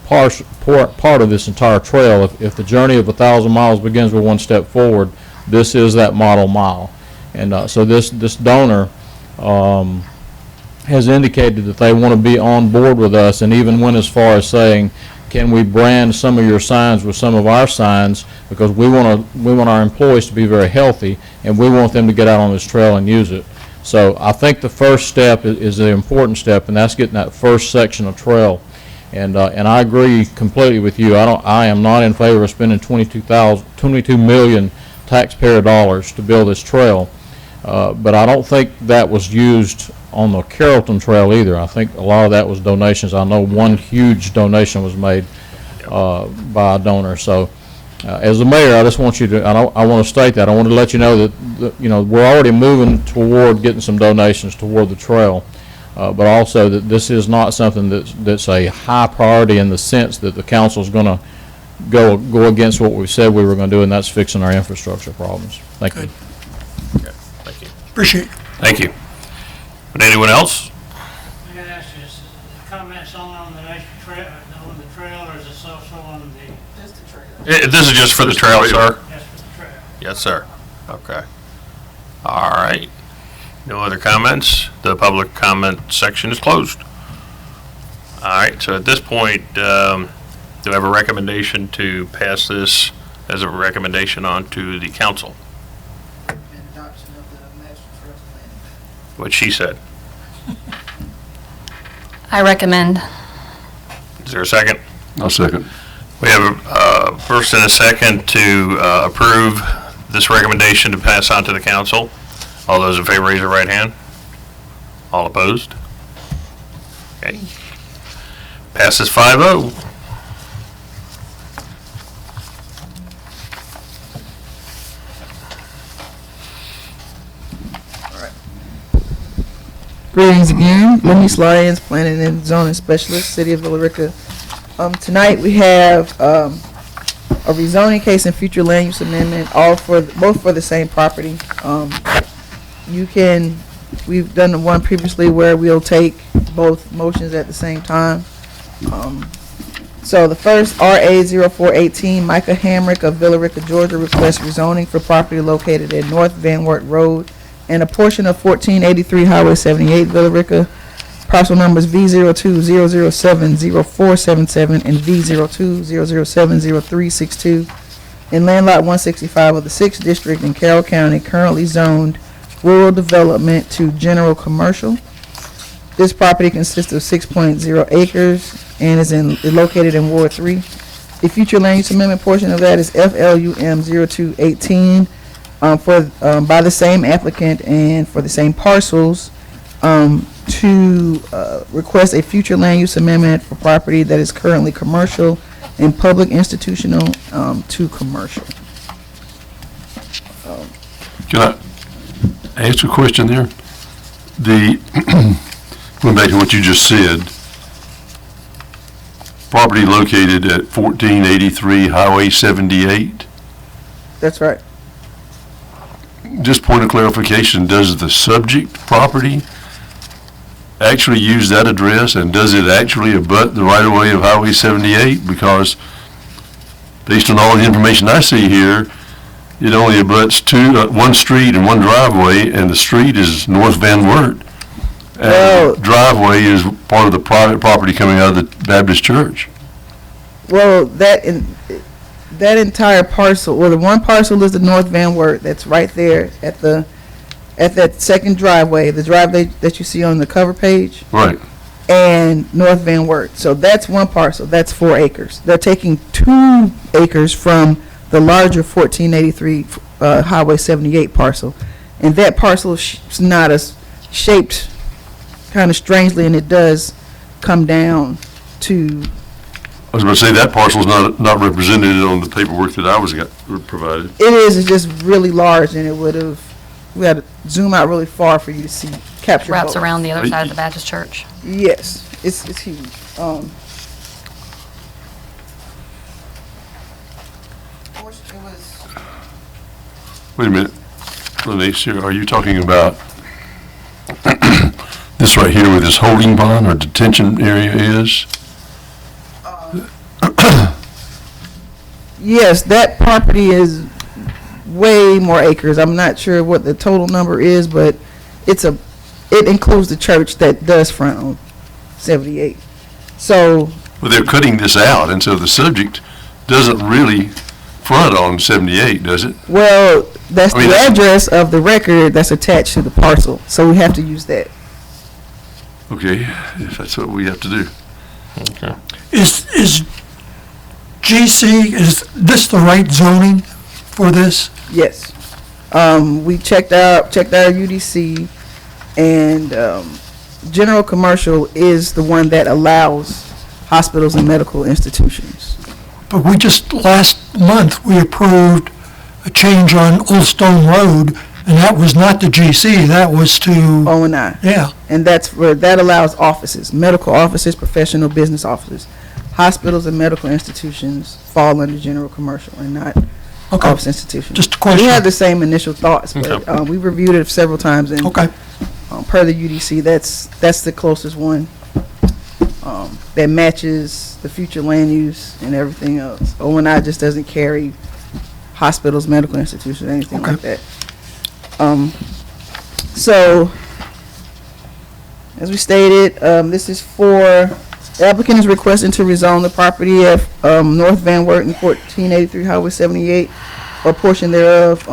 part of this entire trail. If the journey of 1,000 miles begins with one step forward, this is that model mile. And so this donor has indicated that they want to be on board with us, and even went as far as saying, can we brand some of your signs with some of our signs, because we want our employees to be very healthy, and we want them to get out on this trail and use it. So I think the first step is the important step, and that's getting that first section of trail. And I agree completely with you. I am not in favor of spending 22 million taxpayer dollars to build this trail. But I don't think that was used on the Carrollton Trail either. I think a lot of that was donations. I know one huge donation was made by a donor. So as the mayor, I just want you to, I want to state that. I want to let you know that, we're already moving toward getting some donations toward the trail. But also that this is not something that's a high priority in the sense that the council is going to go against what we said we were going to do, and that's fixing our infrastructure problems. Thank you. Okay, thank you. appreciate it. Thank you. But anyone else? I gotta ask you, is the comments only on the trail, or is this also on the, just the trailer. This is just for the trail, sir? just for the trail? Yes, sir. Okay. All right. No other comments? The public comment section is closed. All right, so at this point, do I have a recommendation to pass this as a recommendation on to the council? Adoption of the master trust plan. What she said. I recommend. Is there a second? I'll second. We have a first and a second to approve this recommendation to pass on to the council. All those in favor, raise your right hand. All opposed? Okay. Passes 5-0. Greetings again, Lenise Lyons, Planning and Zoning Specialist, City of Villa Rica. Tonight we have a rezoning case and future land use amendment, both for the same property. We've done the one previously where we'll take both motions at the same time. So the first, RA 0418, Micah Hamrick of Villa Rica, Georgia, requests rezoning for property located at North Van Wert Road and a portion of 1483 Highway 78, Villa Rica. Parcel numbers V02-007-0477 and V02-007-0362 in land lot 165 of the 6th District in Carroll County, currently zoned rural development to general commercial. This property consists of 6.0 acres and is located in Ward 3. The future land use amendment portion of that is FLUM 0218 by the same applicant and for the same parcels to request a future land use amendment for property that is currently commercial and public institutional to commercial. Can I ask a question there? Going back to what you just said, property located at 1483 Highway 78. That's right. Just point of clarification, does the subject property actually use that address, and does it actually abut the right-of-way of Highway 78? Because based on all the information I see here, it only abuts one street and one driveway, and the street is North Van Wert. And the driveway is part of the private property coming out of the Baptist church. Well, that entire parcel, the one parcel is the North Van Wert. That's right there at that second driveway, the driveway that you see on the cover page. Right. And North Van Wert. So that's one parcel. That's 4 acres. They're taking 2 acres from the larger 1483 Highway 78 parcel, and that parcel is not as shaped kind of strangely, and it does come down to. I was going to say that parcel is not represented on the paperwork that I was provided. It is. It's just really large, and we had to zoom out really far for you to see, capture Wraps both. around the other side of the Baptist church. Yes, it's huge. Wait a minute, Lenise, are you talking about this right here where this holding pond or detention area is? Yes, that property is way more acres. I'm not sure what the total number is, but it includes the church that does front on 78. So. Well, they're cutting this out, and so the subject doesn't really front on 78, does it? Well, that's I mean, the address of the record that's attached to the parcel, so we have to use that. Okay, if that's what we have to do. Okay. Is GC, is this the right zoning for this? Yes. We checked our UDC, and general commercial is the one that allows hospitals and medical institutions. But we just, last month, we approved a change on Old Stone Road, and that was not the GC, that was to, O&I. yeah. And that allows offices, medical offices, professional business offices. Hospitals and medical institutions fall under general commercial and not Okay. office institutions. Just a question. We had the same initial thoughts, but Okay. we reviewed it several times, and Okay. per the UDC, that's the closest one that matches the future land use and everything else. O&I just doesn't carry hospitals, medical institutions, anything like that. So, as we stated, this is for, the applicant is requesting to rezone the property at North Van Wert and 1483 Highway 78, or a portion thereof,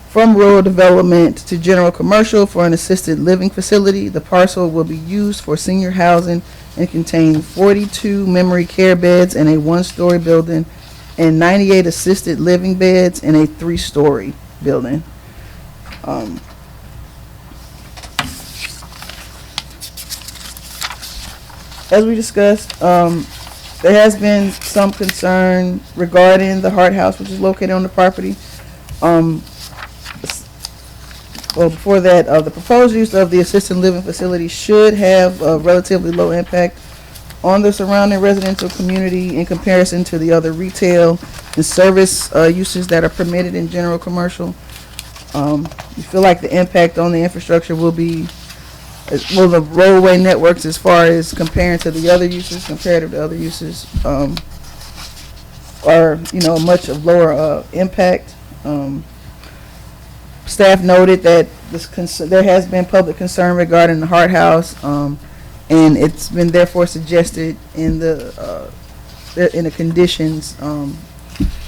from rural development to general commercial for an assisted living facility. The parcel will be used for senior housing and contain 42 memory care beds in a one-story building and 98 assisted living beds in a three-story building. As we discussed, there has been some concern regarding the Hart House, which is located on the property. Well, before that, the proposed use of the assisted living facility should have a relatively low impact on the surrounding residential community in comparison to the other retail and service uses that are permitted in general commercial. We feel like the impact on the infrastructure will be, well, the roadway networks as far as comparing to the other uses, comparative to other uses, are, you know, much of lower impact. Staff noted that there has been public concern regarding the Hart House, and it's been therefore suggested in the conditions,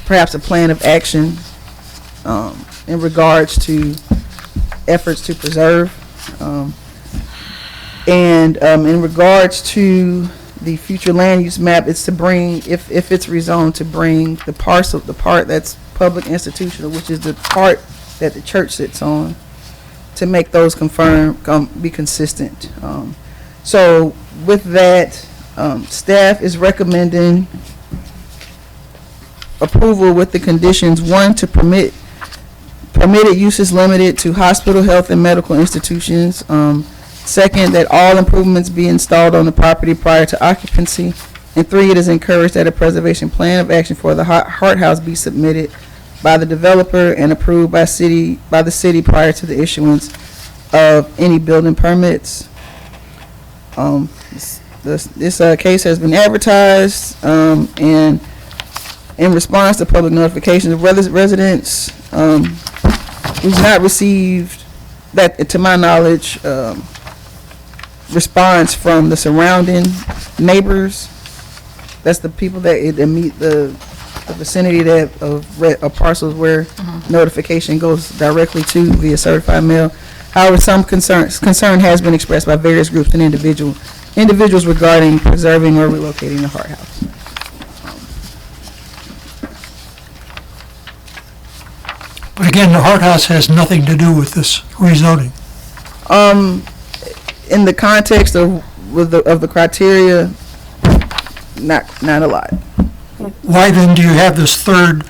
perhaps a plan of action in regards to efforts to preserve. And in regards to the future land use map, it's to bring, if it's rezoned, to bring the part that's public institutional, which is the part that the church sits on, to make those be consistent. So with that, staff is recommending approval with the conditions: 1, to permitted uses limited to hospital, health, and medical institutions. 2nd, that all improvements be installed on the property prior to occupancy. And 3, it is encouraged that a preservation plan of action for the Hart House be submitted by the developer and approved by the city prior to the issuance of any building permits. This case has been advertised, and in response to public notifications of residents, we've not received that, to my knowledge, response from the surrounding neighbors. That's the people that meet the vicinity of parcels where notification goes directly to via certified mail. However, some concern has been expressed by various groups and individuals regarding preserving or relocating the Hart House. But again, the Hart House has nothing to do with this rezoning. In the context of the criteria, not a lot. Why then do you have this third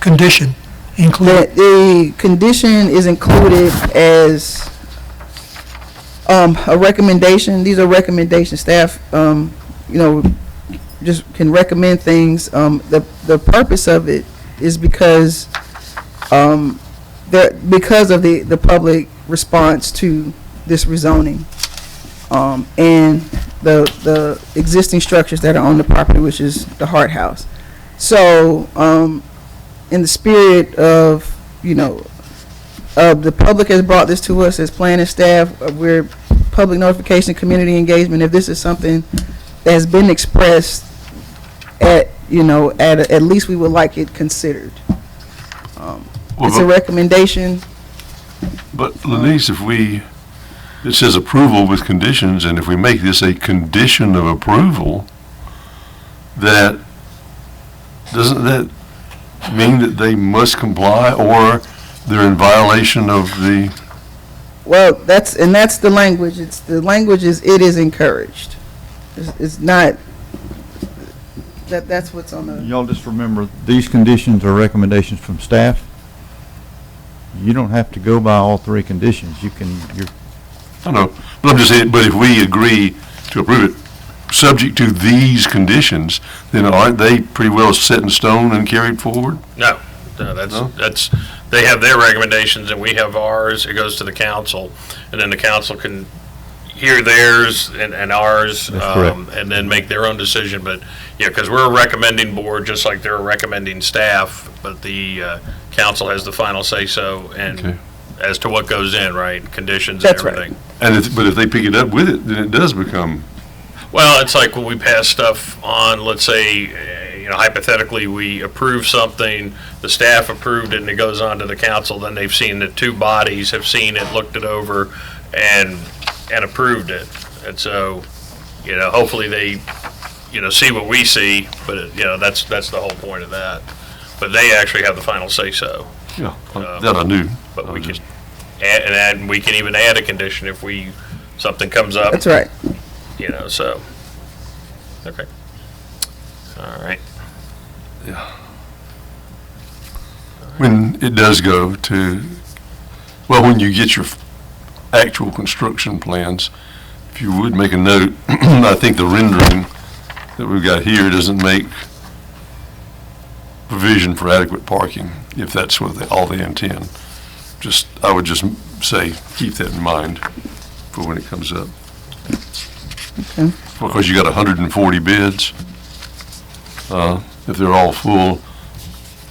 condition included? The condition is included as a recommendation. These are recommendations. Staff, just can recommend things. The purpose of it is because of the public response to this rezoning, and the existing structures that are on the property, which is the Hart House. So, in the spirit of, the public has brought this to us as planning staff, we're public notification, community engagement. If this is something that has been expressed at least we would like it considered. It's a recommendation. But Lenise, it says approval with conditions, and if we make this a condition of approval, doesn't that mean that they must comply, or they're in violation of the? Well, that's the language. The language is, it is encouraged. It's not, that's what's on the. Y'all just remember, these conditions are recommendations from staff. You don't have to go by all 3 conditions. I know, but I'm just saying, but if we agree to approve it, subject to these conditions, then aren't they pretty well set in stone and carried forward? No, that's, they have their recommendations and we have ours. It goes to the council, and then the council can hear theirs and ours, That's correct. and then make their own decision. But, yeah, because we're a recommending board, just like they're a recommending staff, but the council has the final say-so and Okay. as to what goes in, right, conditions and That's right. everything. But if they pick it up with it, then it does become, Well, it's like when we pass stuff on, let's say, hypothetically, we approve something, the staff approved it, and it goes on to the council, then they've seen the two bodies have seen it, looked it over, and approved it. And so, hopefully they, see what we see, but, that's the whole point of that. But they actually have the final say-so. Yeah, that I knew. But we can add, we can even add a condition if something comes up. That's right. So, okay. All right. Yeah. When it does go to, when you get your actual construction plans, if you would make a note, I think the rendering that we've got here doesn't make provision for adequate parking, if that's what all they intend. I would just say, keep that in mind for when it comes up. Okay. Because you got 140 beds. If they're all full,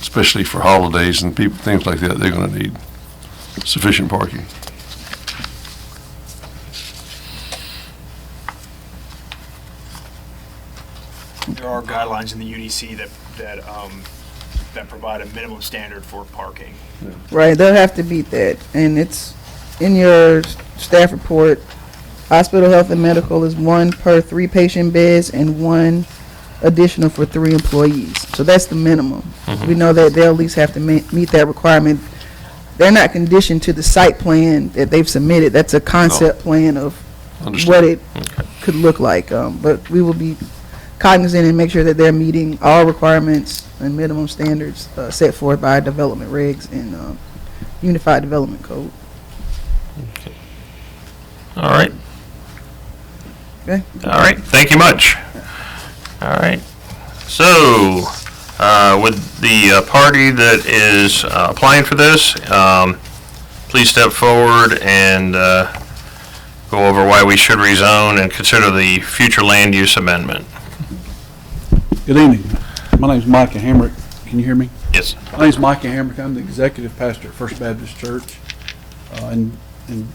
especially for holidays and people, things like that, they're gonna need sufficient parking. There are guidelines in the UDC that provide a minimum standard for parking. Right, they'll have to meet that, and it's in your staff report. Hospital, health, and medical is 1 per 3 patient beds and 1 additional for 3 employees. So that's the minimum. We know that they'll at least have to meet that requirement. They're not conditioned to the site plan that they've submitted. That's a concept plan of what it could look like. But we will be cognizant and make sure that they're meeting all requirements and minimum standards set forth by development regs and Unified Development Code. All right. Okay. All right, thank you much. All right. So, with the party that is applying for this, please step forward and go over why we should rezone and consider the future land use amendment. Good evening. My name is Micah Hamrick. Can you hear me? Yes. My name is Micah Hamrick. I'm the executive pastor at First Baptist Church. In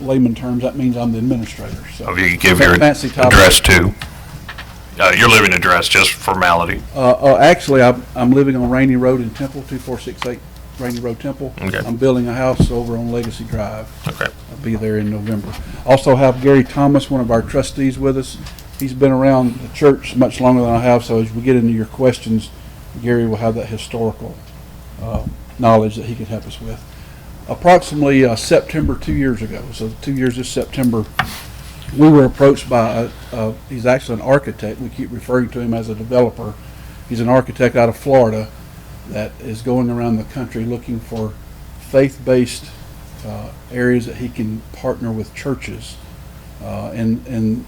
layman terms, that means I'm the administrator. So If you could give your fancy title. address too. Your living address, just formality. Actually, I'm living on Rainy Road in Temple, 2468 Rainy Road, Temple. Okay. I'm building a house over on Legacy Drive. Okay. I'll be there in November. Also have Gary Thomas, one of our trustees, with us. He's been around the church much longer than I have, so as we get into your questions, Gary will have that historical knowledge that he can help us with. Approximately September 2 years ago, so 2 years this September, we were approached by, he's actually an architect. We keep referring to him as a developer. He's an architect out of Florida that is going around the country looking for faith-based areas that he can partner with churches. And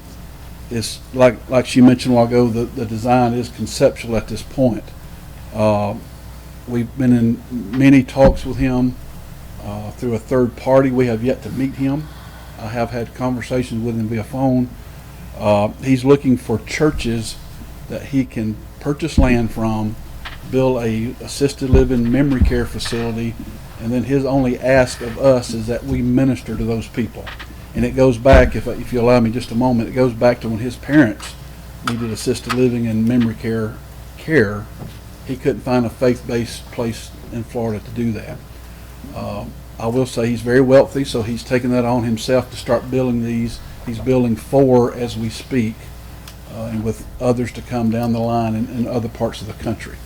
it's like she mentioned a while ago, the design is conceptual at this point. We've been in many talks with him through a third party. We have yet to meet him. I have had conversations with him via phone. He's looking for churches that he can purchase land from, build a assisted living memory care facility, and then his only ask of us is that we minister to those people. And it goes back, if you allow me just a moment, it goes back to when his parents needed assisted living and memory care. He couldn't find a faith-based place in Florida to do that. I will say he's very wealthy, so he's taken that on himself to start building these. He's building 4 as we speak, and with others to come down the line in other parts of the country.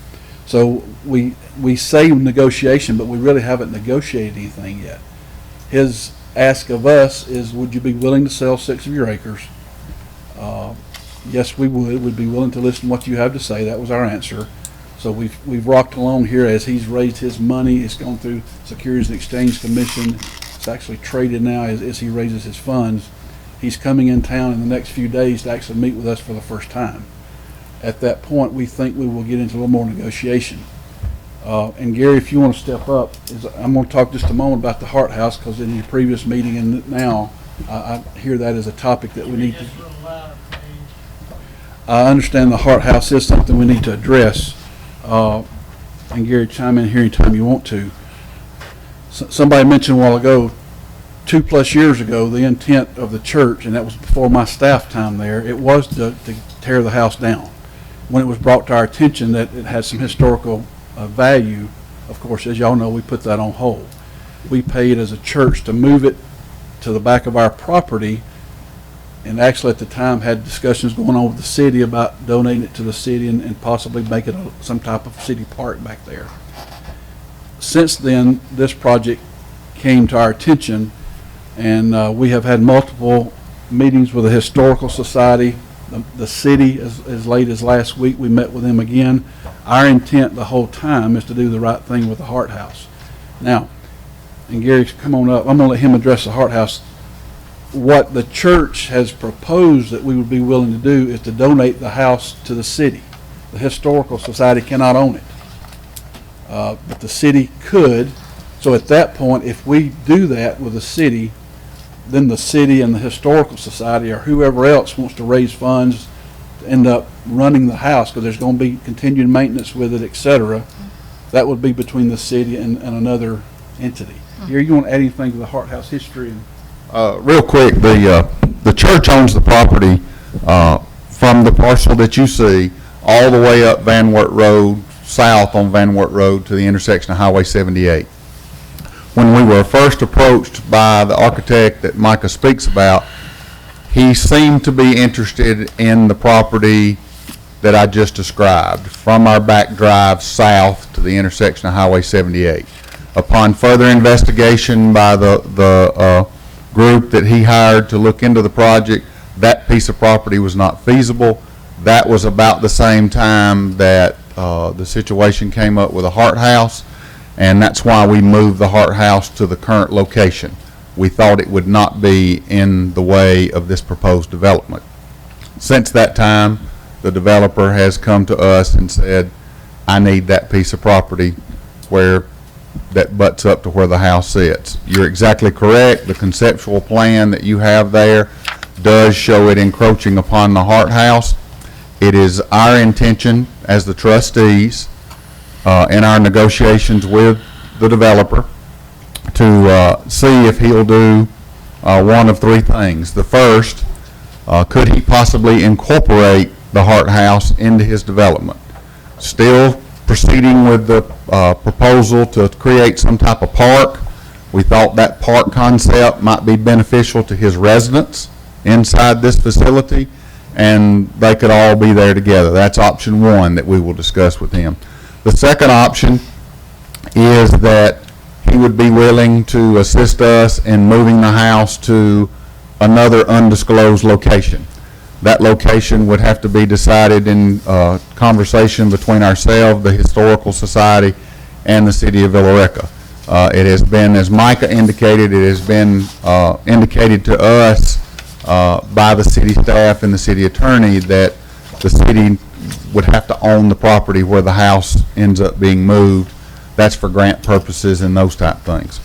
So we say negotiation, but we really haven't negotiated anything yet. His ask of us is, would you be willing to sell 6 of your acres? Yes, we would. We'd be willing to listen to what you have to say. That was our answer. So we've rocked along here as he's raised his money. It's gone through Securities and Exchange Commission. It's actually traded now as he raises his funds. He's coming in town in the next few days to actually meet with us for the first time. At that point, we think we will get into a little more negotiation. And Gary, if you want to step up, I'm going to talk just a moment about the Hart House, because in your previous meeting and now, I hear that as a topic that we need to. Just a little louder, please. I understand the Hart House is something we need to address. And Gary, chime in here anytime you want to. Somebody mentioned a while ago, 2+ years ago, the intent of the church, and that was before my staff time there, it was to tear the house down. when it was brought to our attention that it had some historical value, of course, as y'all know, we put that on hold. We paid as a church to move it to the back of our property, and actually at the time had discussions going on with the city about donating it to the city and possibly make it some type of city park back there. Since then, this project came to our attention, and we have had multiple meetings with the Historical Society, the city, as late as last week. We met with them again. Our intent the whole time is to do the right thing with the Hart House. Now, and Gary, come on up. I'm going to let him address the Hart House. What the church has proposed that we would be willing to do is to donate the house to the city. The Historical Society cannot own it, but the city could. So at that point, if we do that with the city, then the city and the Historical Society or whoever else wants to raise funds to end up running the house, because there's going to be continued maintenance with it, etc. That would be between the city and another entity. Here, you want to add anything to the Hart House history? Real quick, the church owns the property from the parcel that you see all the way up Van Wert Road, south on Van Wert Road to the intersection of Highway 78. When we were first approached by the architect that Micah speaks about, he seemed to be interested in the property that I just described, from our back drive south to the intersection of Highway 78. Upon further investigation by the group that he hired to look into the project, that piece of property was not feasible. That was about the same time that the situation came up with the Hart House, and that's why we moved the Hart House to the current location. We thought it would not be in the way of this proposed development. Since that time, the developer has come to us and said, I need that piece of property where that butts up to where the house sits. You're exactly correct. The conceptual plan that you have there does show it encroaching upon the Hart House. It is our intention as the trustees in our negotiations with the developer to see if he'll do one of three things. The first, could he possibly incorporate the Hart House into his development? Still proceeding with the proposal to create some type of park. We thought that park concept might be beneficial to his residents inside this facility, and they could all be there together. That's option one that we will discuss with him. The second option is that he would be willing to assist us in moving the house to another undisclosed location. That location would have to be decided in conversation between ourselves, the Historical Society, and the City of Villa Rica. It has been, as Micah indicated, it has been indicated to us by the city staff and the city attorney that the city would have to own the property where the house ends up being moved. That's for grant purposes and those type things.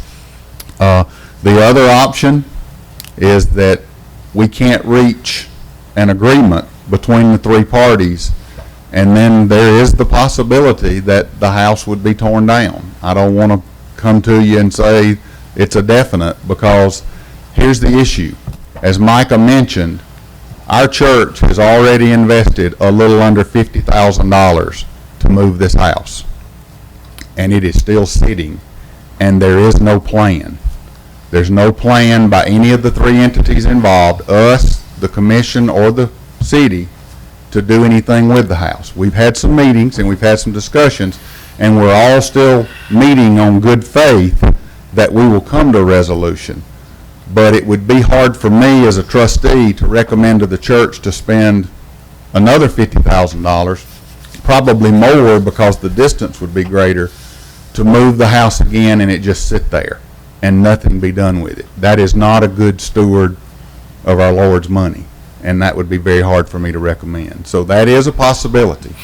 The other option is that we can't reach an agreement between the three parties, and then there is the possibility that the house would be torn down. I don't want to come to you and say it's a definite, because here's the issue. As Micah mentioned, our church has already invested a little under $50,000 to move this house, and it is still sitting, and there is no plan. There's no plan by any of the three entities involved, us, the commission, or the city, to do anything with the house. We've had some meetings and we've had some discussions, and we're all still meeting on good faith that we will come to a resolution. But it would be hard for me as a trustee to recommend to the church to spend another $50,000, probably more because the distance would be greater, to move the house again and it just sit there and nothing be done with it. That is not a good steward of our Lord's money, and that would be very hard for me to recommend. So that is a possibility.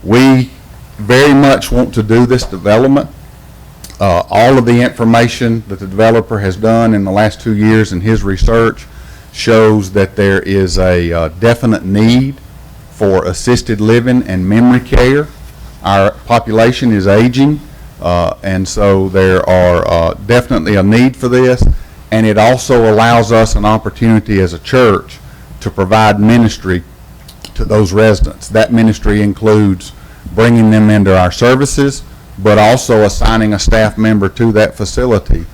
We very much want to do this development. All of the information that the developer has done in the last 2 years in his research shows that there is a definite need for assisted living and memory care. Our population is aging, and so there are definitely a need for this. And it also allows us an opportunity as a church to provide ministry to those residents. That ministry includes bringing them into our services, but also assigning a staff member to that facility,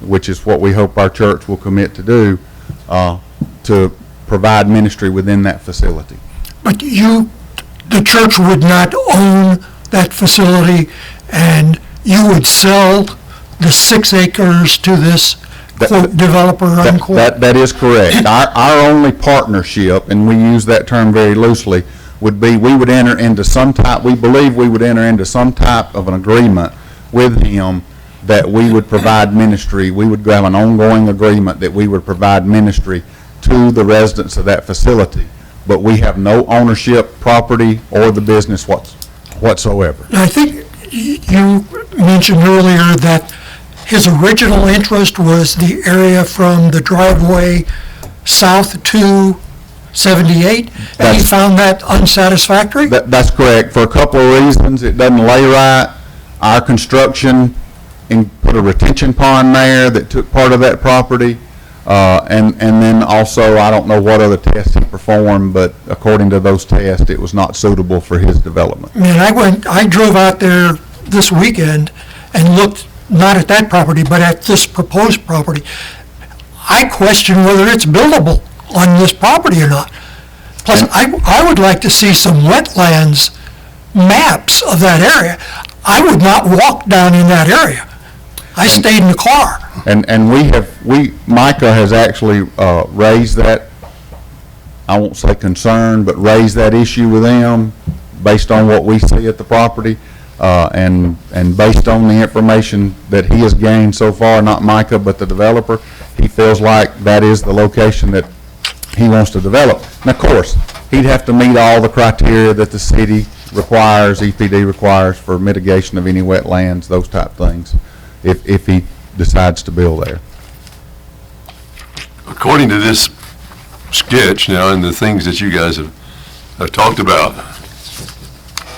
which is what we hope our church will commit to do, to provide ministry within that facility. But the church would not own that facility, and you would sell the 6 acres to this quote developer unquote? That is correct. Our only partnership, and we use that term very loosely, would be we would enter into we believe we would enter into some type of an agreement with him that we would provide ministry. We would have an ongoing agreement that we would provide ministry to the residents of that facility. But we have no ownership, property, or the business whatsoever. I think you mentioned earlier that his original interest was the area from the driveway south to 78, and he found that unsatisfactory? That's correct. For a couple of reasons. It doesn't lay right. Our construction put a retention pond there that took part of that property. And then also, I don't know what other tests he performed, but according to those tests, it was not suitable for his development. Man, I drove out there this weekend and looked not at that property, but at this proposed property. I question whether it's buildable on this property or not. Plus, I would like to see some wetlands maps of that area. I would not walk down in that area. I stayed in the car. And Micah has actually raised that, I won't say concern, but raised that issue with them based on what we see at the property, and based on the information that he has gained so far, not Micah, but the developer, he feels like that is the location that he wants to develop. And of course, he'd have to meet all the criteria that the city requires, EPD requires for mitigation of any wetlands, those type things, if he decides to build there. According to this sketch now and the things that you guys have talked about,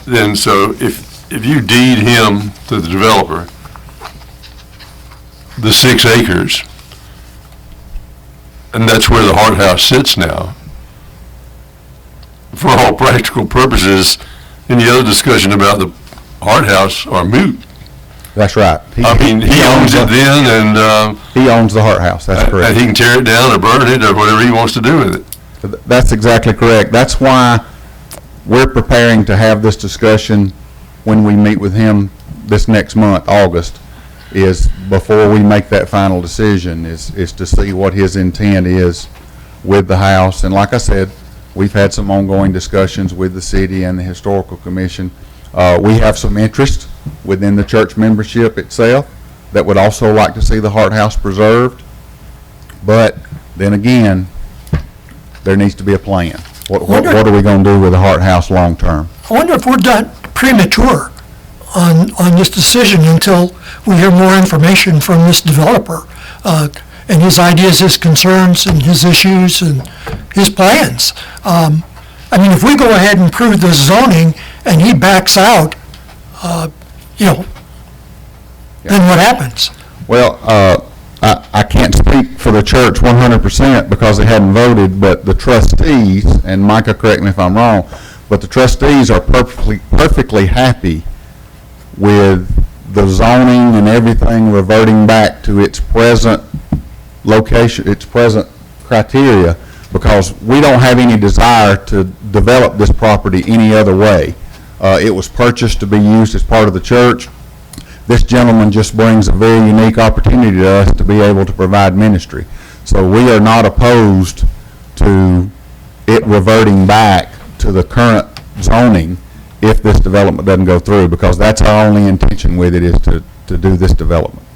then so if you deed him to the developer the 6 acres, and that's where the Hart House sits now, for all practical purposes, any other discussion about the Hart House are moot. That's right. I mean, he owns it then, and he owns the Hart House, that's correct. and he can tear it down or burn it or whatever he wants to do with it. That's exactly correct. That's why we're preparing to have this discussion when we meet with him this next month, August, is before we make that final decision, is to see what his intent is with the house. And like I said, we've had some ongoing discussions with the city and the Historical Commission. We have some interest within the church membership itself that would also like to see the Hart House preserved. But then again, there needs to be a plan. What are we going to do with the Hart House long term? I wonder if we're done premature on this decision until we hear more information from this developer, and his ideas, his concerns, and his issues, and his plans. I mean, if we go ahead and approve the zoning and he backs out, then what happens? Well, I can't speak for the church 100% because they hadn't voted, but the trustees, and Micah, correct me if I'm wrong, but the trustees are perfectly happy with the zoning and everything reverting back to its present location, its present criteria, because we don't have any desire to develop this property any other way. It was purchased to be used as part of the church. This gentleman just brings a very unique opportunity to us to be able to provide ministry. So we are not opposed to it reverting back to the current zoning if this development doesn't go through, because that's our only intention with it, is to do this development.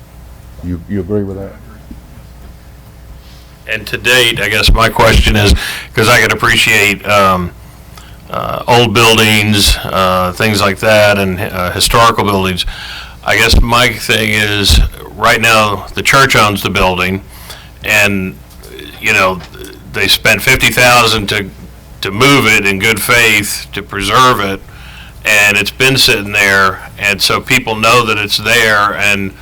You agree with that? And to date, I guess my question is, because I can appreciate old buildings, things like that, and historical buildings. I guess my thing is, right now, the church owns the building, and, they spent $50,000 to move it in good faith, to preserve it, and it's been sitting there, and so people know that it's there, and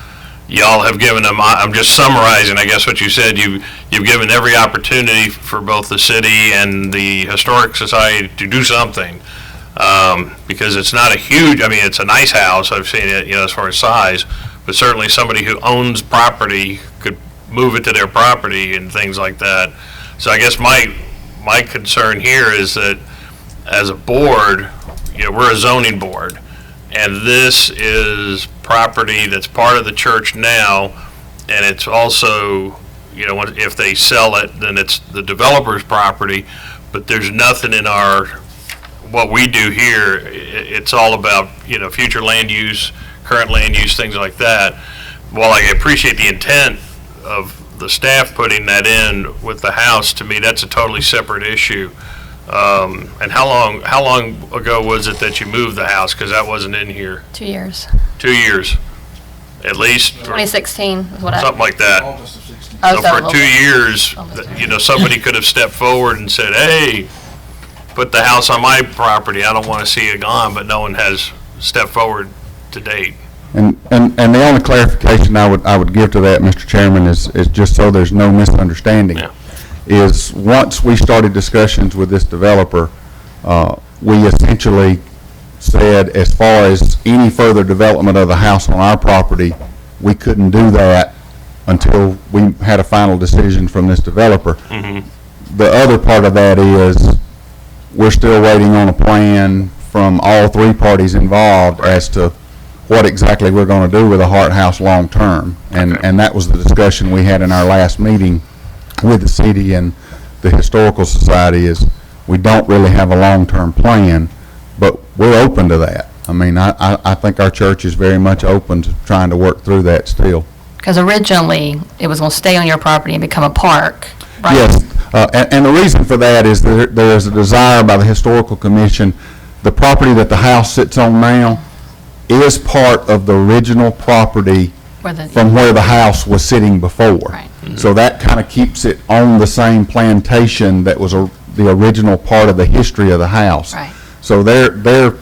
y'all have given them, I'm just summarizing, I guess what you said, you've given every opportunity for both the city and the Historic Society to do something. Because it's not a huge, I mean, it's a nice house, I've seen it, as far as size, but certainly somebody who owns property could move it to their property and things like that. So I guess my concern here is that as a board, we're a zoning board, and this is property that's part of the church now, and it's also, if they sell it, then it's the developer's property, but there's nothing in what we do here. It's all about, future land use, current land use, things like that. While I appreciate the intent of the staff putting that in with the house, to me, that's a totally separate issue. And how long ago was it that you moved the house? Because that wasn't in here. 2 years. 2 years, at least. 2016 is what I. Something like that. Oh, So for 2 years, somebody could have stepped forward and said, hey, put the house on my property, I don't want to see it gone, but no one has stepped forward to date. And the only clarification I would give to that, Mr. Chairman, is just so there's no misunderstanding. Yeah. Is once we started discussions with this developer, we essentially said as far as any further development of the house on our property, we couldn't do that until we had a final decision from this developer. Mm-hmm. The other part of that is we're still waiting on a plan from all three parties involved as to what exactly we're going to do with the Hart House long-term. And that was the discussion we had in our last meeting with the city and the Historical Society, is we don't really have a long-term plan, but we're open to that. I mean, I think our church is very much open to trying to work through that still. Because originally, it was going to stay on your property and become a park, right? Yes, and the reason for that is there is a desire by the Historical Commission. The property that the house sits on now is part of the original property from where the house was sitting before. Right. So that kind of keeps it on the same plantation that was the original part of the history of the house. Right. So their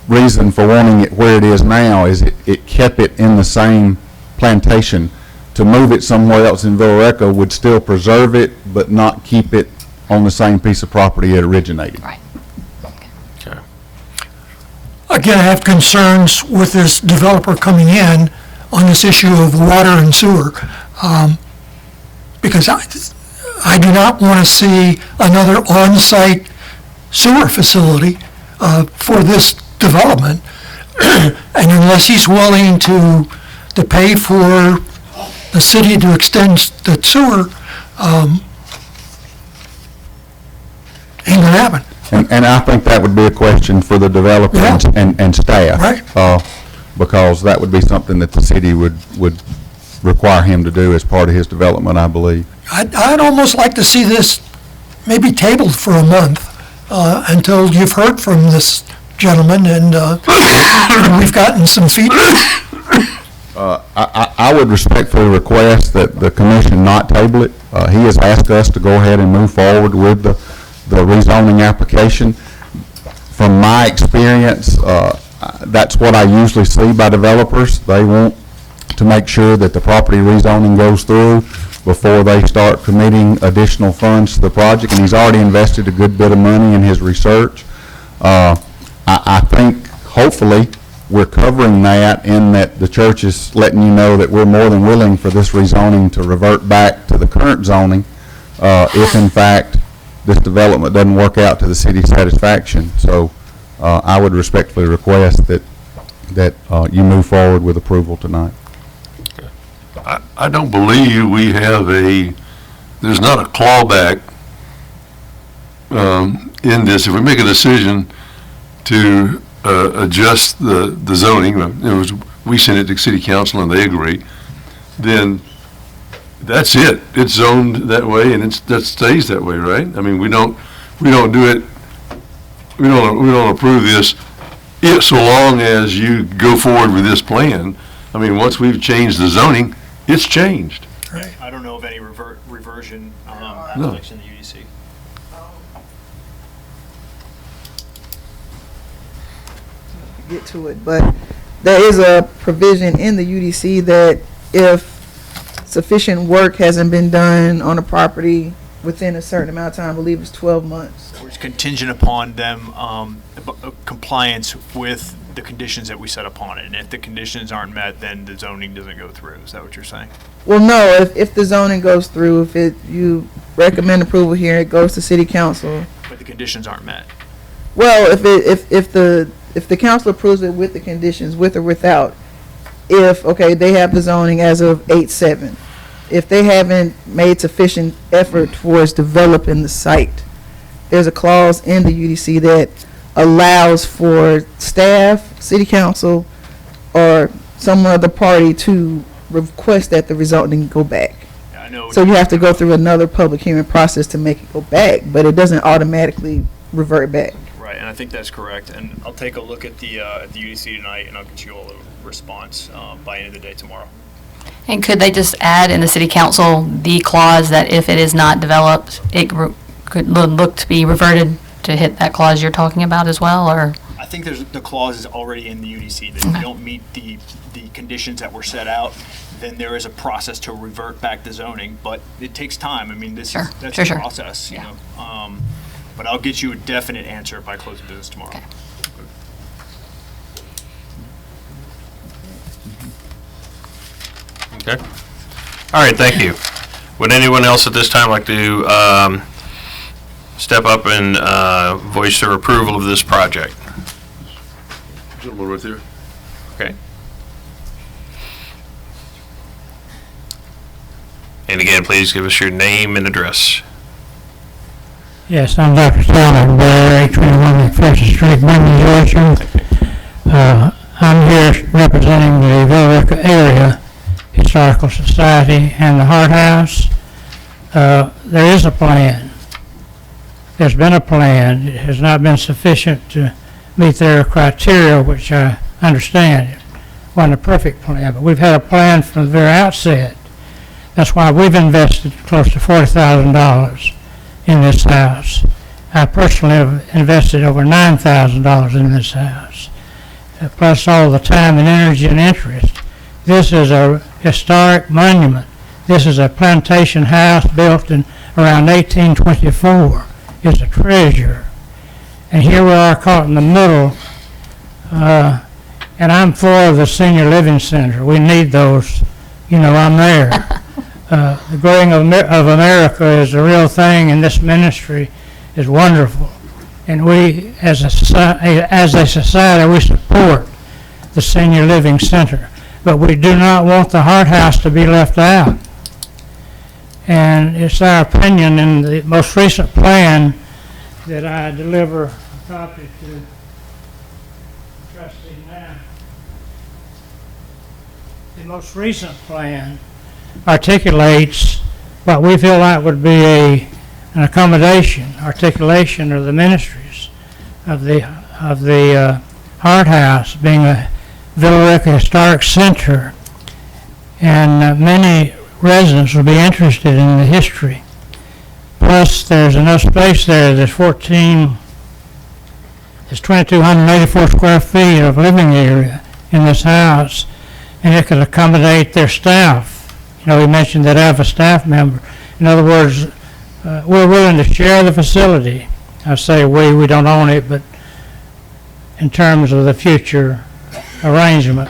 reason for wanting it where it is now is it kept it in the same plantation. To move it somewhere else in Villa Rica would still preserve it, but not keep it on the same piece of property it originated. Right. Again, I have concerns with this developer coming in on this issue of water and sewer, because I do not want to see another on-site sewer facility for this development, and unless he's willing to pay for the city to extend the sewer, ain't gonna happen. And I think that would be a question for the developer and staff. Right. Because that would be something that the city would require him to do as part of his development, I believe. I'd almost like to see this maybe tabled for a month until you've heard from this gentleman and we've gotten some feedback. I would respectfully request that the commission not table it. He has asked us to go ahead and move forward with the rezoning application. From my experience, that's what I usually see by developers. They want to make sure that the property rezoning goes through before they start committing additional funds to the project, and he's already invested a good bit of money in his research. I think, hopefully, we're covering that in that the church is letting you know that we're more than willing for this rezoning to revert back to the current zoning if, in fact, this development doesn't work out to the city's satisfaction. So I would respectfully request that you move forward with approval tonight. I don't believe we have there's not a clawback in this. If we make a decision to adjust the zoning, we send it to city council and they agree, then that's it. It's zoned that way and that stays that way, right? I mean, we don't do it, we don't approve this so long as you go forward with this plan. I mean, once we've changed the zoning, it's changed. I don't know of any reversion aspects in the UDC. Get to it, but there is a provision in the UDC that if sufficient work hasn't been done on a property within a certain amount of time, I believe it's 12 months. It's contingent upon them compliance with the conditions that we set upon it. And if the conditions aren't met, then the zoning doesn't go through. Is that what you're saying? Well, no, if the zoning goes through, you recommend approval here, it goes to city council. But the conditions aren't met. Well, if the council approves it with the conditions, with or without, they have the zoning as of 8/7. If they haven't made sufficient effort towards developing the site, there's a clause in the UDC that allows for staff, city council, or some other party to request that the rezoning go back. Yeah, I know. So you have to go through another public hearing process to make it go back, but it doesn't automatically revert back. Right, and I think that's correct. And I'll take a look at the UDC tonight, and I'll get you all a response by end of the day tomorrow. And could they just add in the city council the clause that if it is not developed, it could look to be reverted to hit that clause you're talking about as well, or? I think the clause is already in the UDC that if you don't meet the conditions that were set out, then there is a process to revert back to zoning, but it takes time. I mean, that's a process, you know. But I'll get you a definite answer by close of business tomorrow. Okay. Okay. All right, thank you. Would anyone else at this time like to step up and voice their approval of this project? Gentleman right there. Okay. And again, please give us your name and address. Yes, I'm Dr. Salmon, 821 McPherson Street, Monmouth, Georgia. I'm here representing the Villa Rica Area Historical Society and the Hart House. There is a plan. There's been a plan. It has not been sufficient to meet their criteria, which I understand. It wasn't a perfect plan, but we've had a plan from the very outset. That's why we've invested close to $40,000 in this house. I personally have invested over $9,000 in this house, plus all the time and energy and interest. This is a historic monument. This is a plantation house built in around 1824. It's a treasure. And here we are caught in the middle, and I'm for the senior living center. We need those. You know, I'm there. The growing of America is a real thing, and this ministry is wonderful. And we, as a society, we support the senior living center. But we do not want the Hart House to be left out. And it's our opinion in the most recent plan that I deliver a copy to trustee now. The most recent plan articulates what we feel like would be an articulation of the ministries of the Hart House being a Villa Rica Historic Center, and many residents will be interested in the history. Plus, there's enough space there. There's 2,284 square feet of living area in this house, and it could accommodate their staff. You know, we mentioned that I have a staff member. In other words, we're willing to share the facility. I say we don't own it, but in terms of the future arrangement.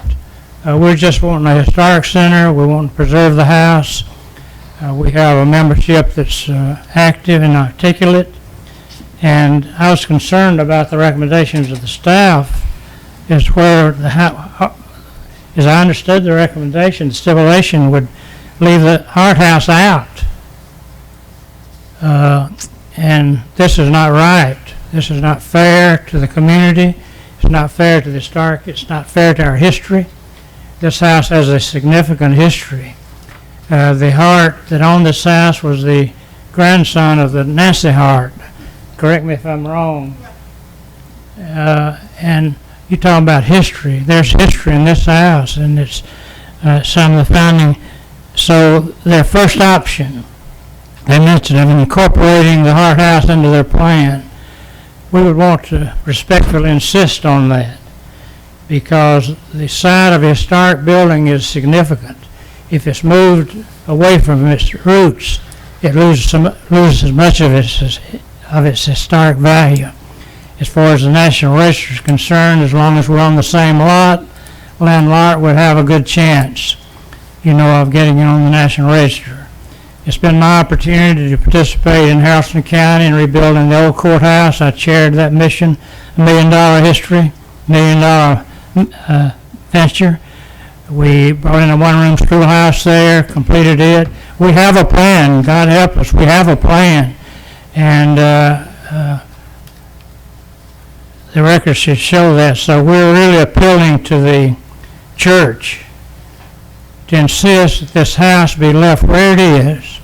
We're just wanting a historic center. We want to preserve the house. We have a membership that's active and articulate. And I was concerned about the recommendations of the staff as where as I understood the recommendation, the stipulation would leave the Hart House out. And this is not right. This is not fair to the community. It's not fair to the historic. It's not fair to our history. This house has a significant history. The Hart that owned this house was the grandson of the Nancy Hart. Correct me if I'm wrong. And you talk about history. There's history in this house, and it's some of the founding. So their first option, they mentioned of incorporating the Hart House into their plan. We would want to respectfully insist on that, because the site of a historic building is significant. if it's moved away from its roots, it loses much of its historic value. As far as the National Register is concerned, as long as we're on the same lot, landlord would have a good chance, of getting it on the National Register. It's been my opportunity to participate in Haralson County in rebuilding the old courthouse. I chaired that mission, $1 million $1 million venture. We brought in a one-room schoolhouse there, completed it. We have a plan. God help us, we have a plan. And the records should show that. So we're really appealing to the church to insist that this house be left where it is.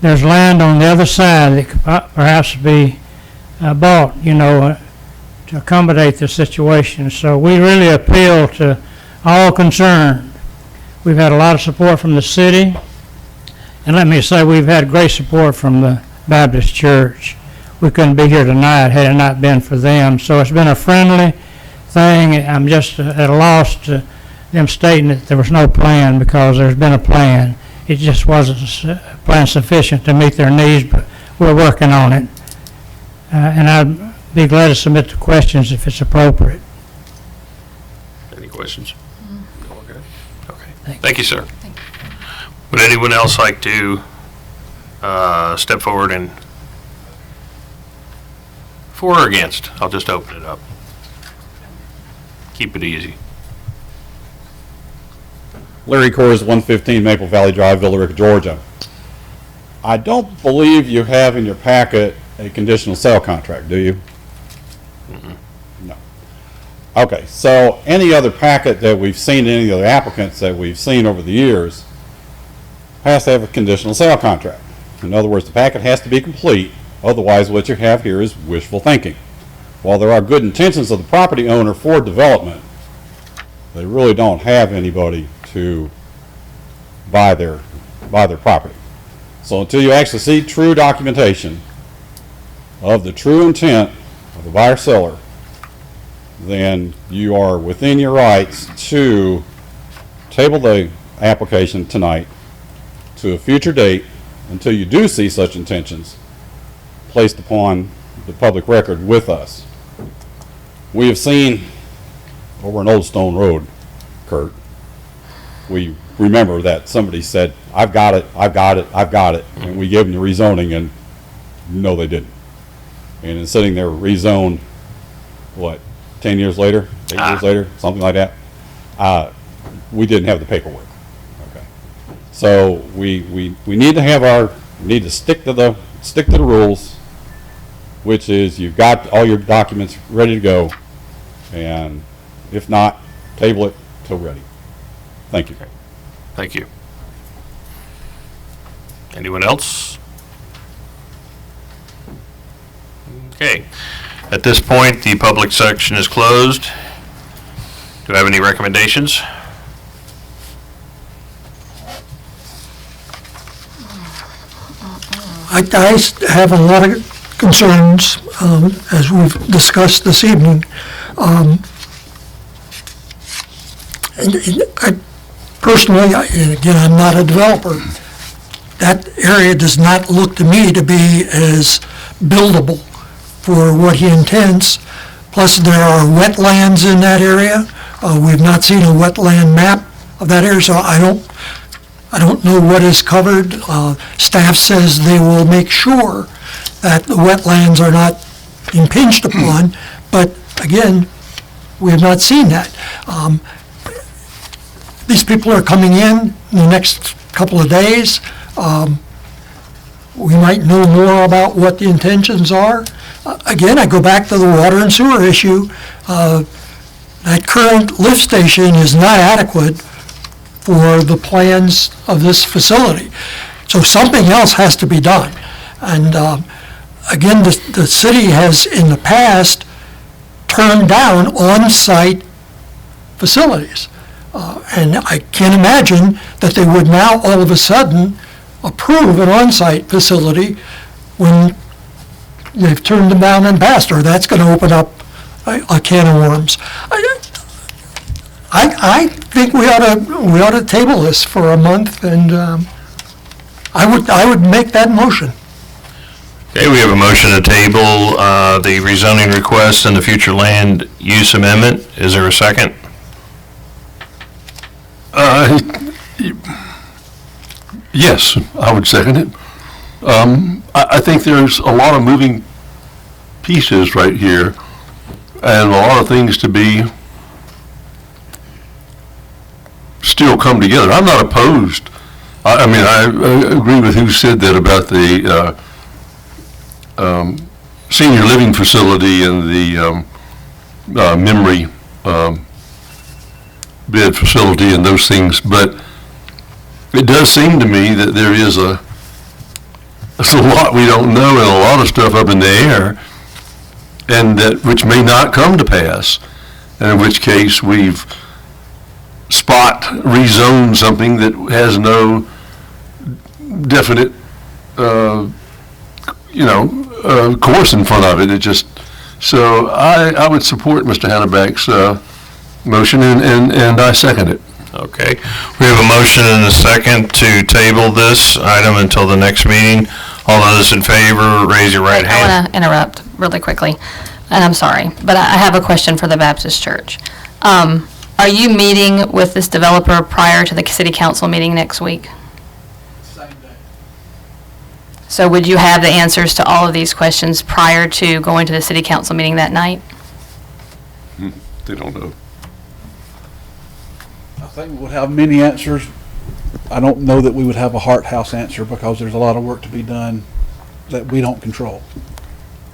There's land on the other side that could perhaps be bought, to accommodate the situation. So we really appeal to all concerned. We've had a lot of support from the city, and let me say we've had great support from the Baptist Church. We couldn't be here tonight had it not been for them. So it's been a friendly thing. I'm just at a loss to them stating that there was no plan, because there's been a plan. It just wasn't a plan sufficient to meet their needs, but we're working on it. And I'd be glad to submit the questions if it's appropriate. Any questions? Okay. Thank you, sir. Would anyone else like to step forward and for or against? I'll just open it up. Keep it easy. Larry Kors, 115 Maple Valley Drive, Villa Rica, Georgia. I don't believe you have in your packet a conditional sale contract, do you? No. Okay, so any other packet that we've seen, any other applicants that we've seen over the years, has to have a conditional sale contract. In other words, the packet has to be complete, otherwise what you have here is wishful thinking. While there are good intentions of the property owner for development, they really don't have anybody to buy their property. So until you actually see true documentation of the true intent of the buyer-seller, then you are within your rights to table the application tonight to a future date until you do see such intentions placed upon the public record with us. We have seen over an Old Stone Road, Kurt, we remember that somebody said, I've got it, I've got it, I've got it, and we gave them the rezoning, and no, they didn't. And it's sitting there rezoned, what, 10 years later, 8 years later, something like that. We didn't have the paperwork. Okay. So we need to have need to stick to the rules, which is you've got all your documents ready to go, and if not, table it till ready. Thank you. Thank you. Anyone else? Okay. At this point, the public section is closed. Do I have any recommendations? I have a lot of concerns, as we've discussed this evening. And I personally, and again, I'm not a developer, that area does not look to me to be as buildable for what he intends. Plus, there are wetlands in that area. We've not seen a wetland map of that area, so I don't know what is covered. Staff says they will make sure that the wetlands are not impinged upon, but again, we have not seen that. These people are coming in the next couple of days. We might know more about what the intentions are. Again, I go back to the water and sewer issue. That current lift station is not adequate for the plans of this facility. So something else has to be done. And again, the city has in the past turned down on-site facilities. And I can't imagine that they would now all of a sudden approve an on-site facility when they've turned them down in the past, or that's going to open up a can of worms. I think we ought to table this for a month, and I would make that motion. Okay, we have a motion to table the rezoning request and the future land use amendment. Is there a second? Yes, I would second it. I think there's a lot of moving pieces right here, and a lot of things to be still come together. I'm not opposed. I mean, I agree with who said that about the senior living facility and the memory bed facility and those things, but it does seem to me that there's a lot we don't know and a lot of stuff up in the air, and that which may not come to pass, and in which case we've rezoned something that has no definite, course in front of it. It just, so I would support Mr. Hanneback's motion, and I second it. Okay, we have a motion and a second to table this item until the next meeting. All those in favor, raise your right hand. I want to interrupt really quickly, and I'm sorry, but I have a question for the Baptist Church. Are you meeting with this developer prior to the city council meeting next week? Same day. So would you have the answers to all of these questions prior to going to the city council meeting that night? They don't know. I think we would have many answers. I don't know that we would have a Hart House answer because there's a lot of work to be done that we don't control.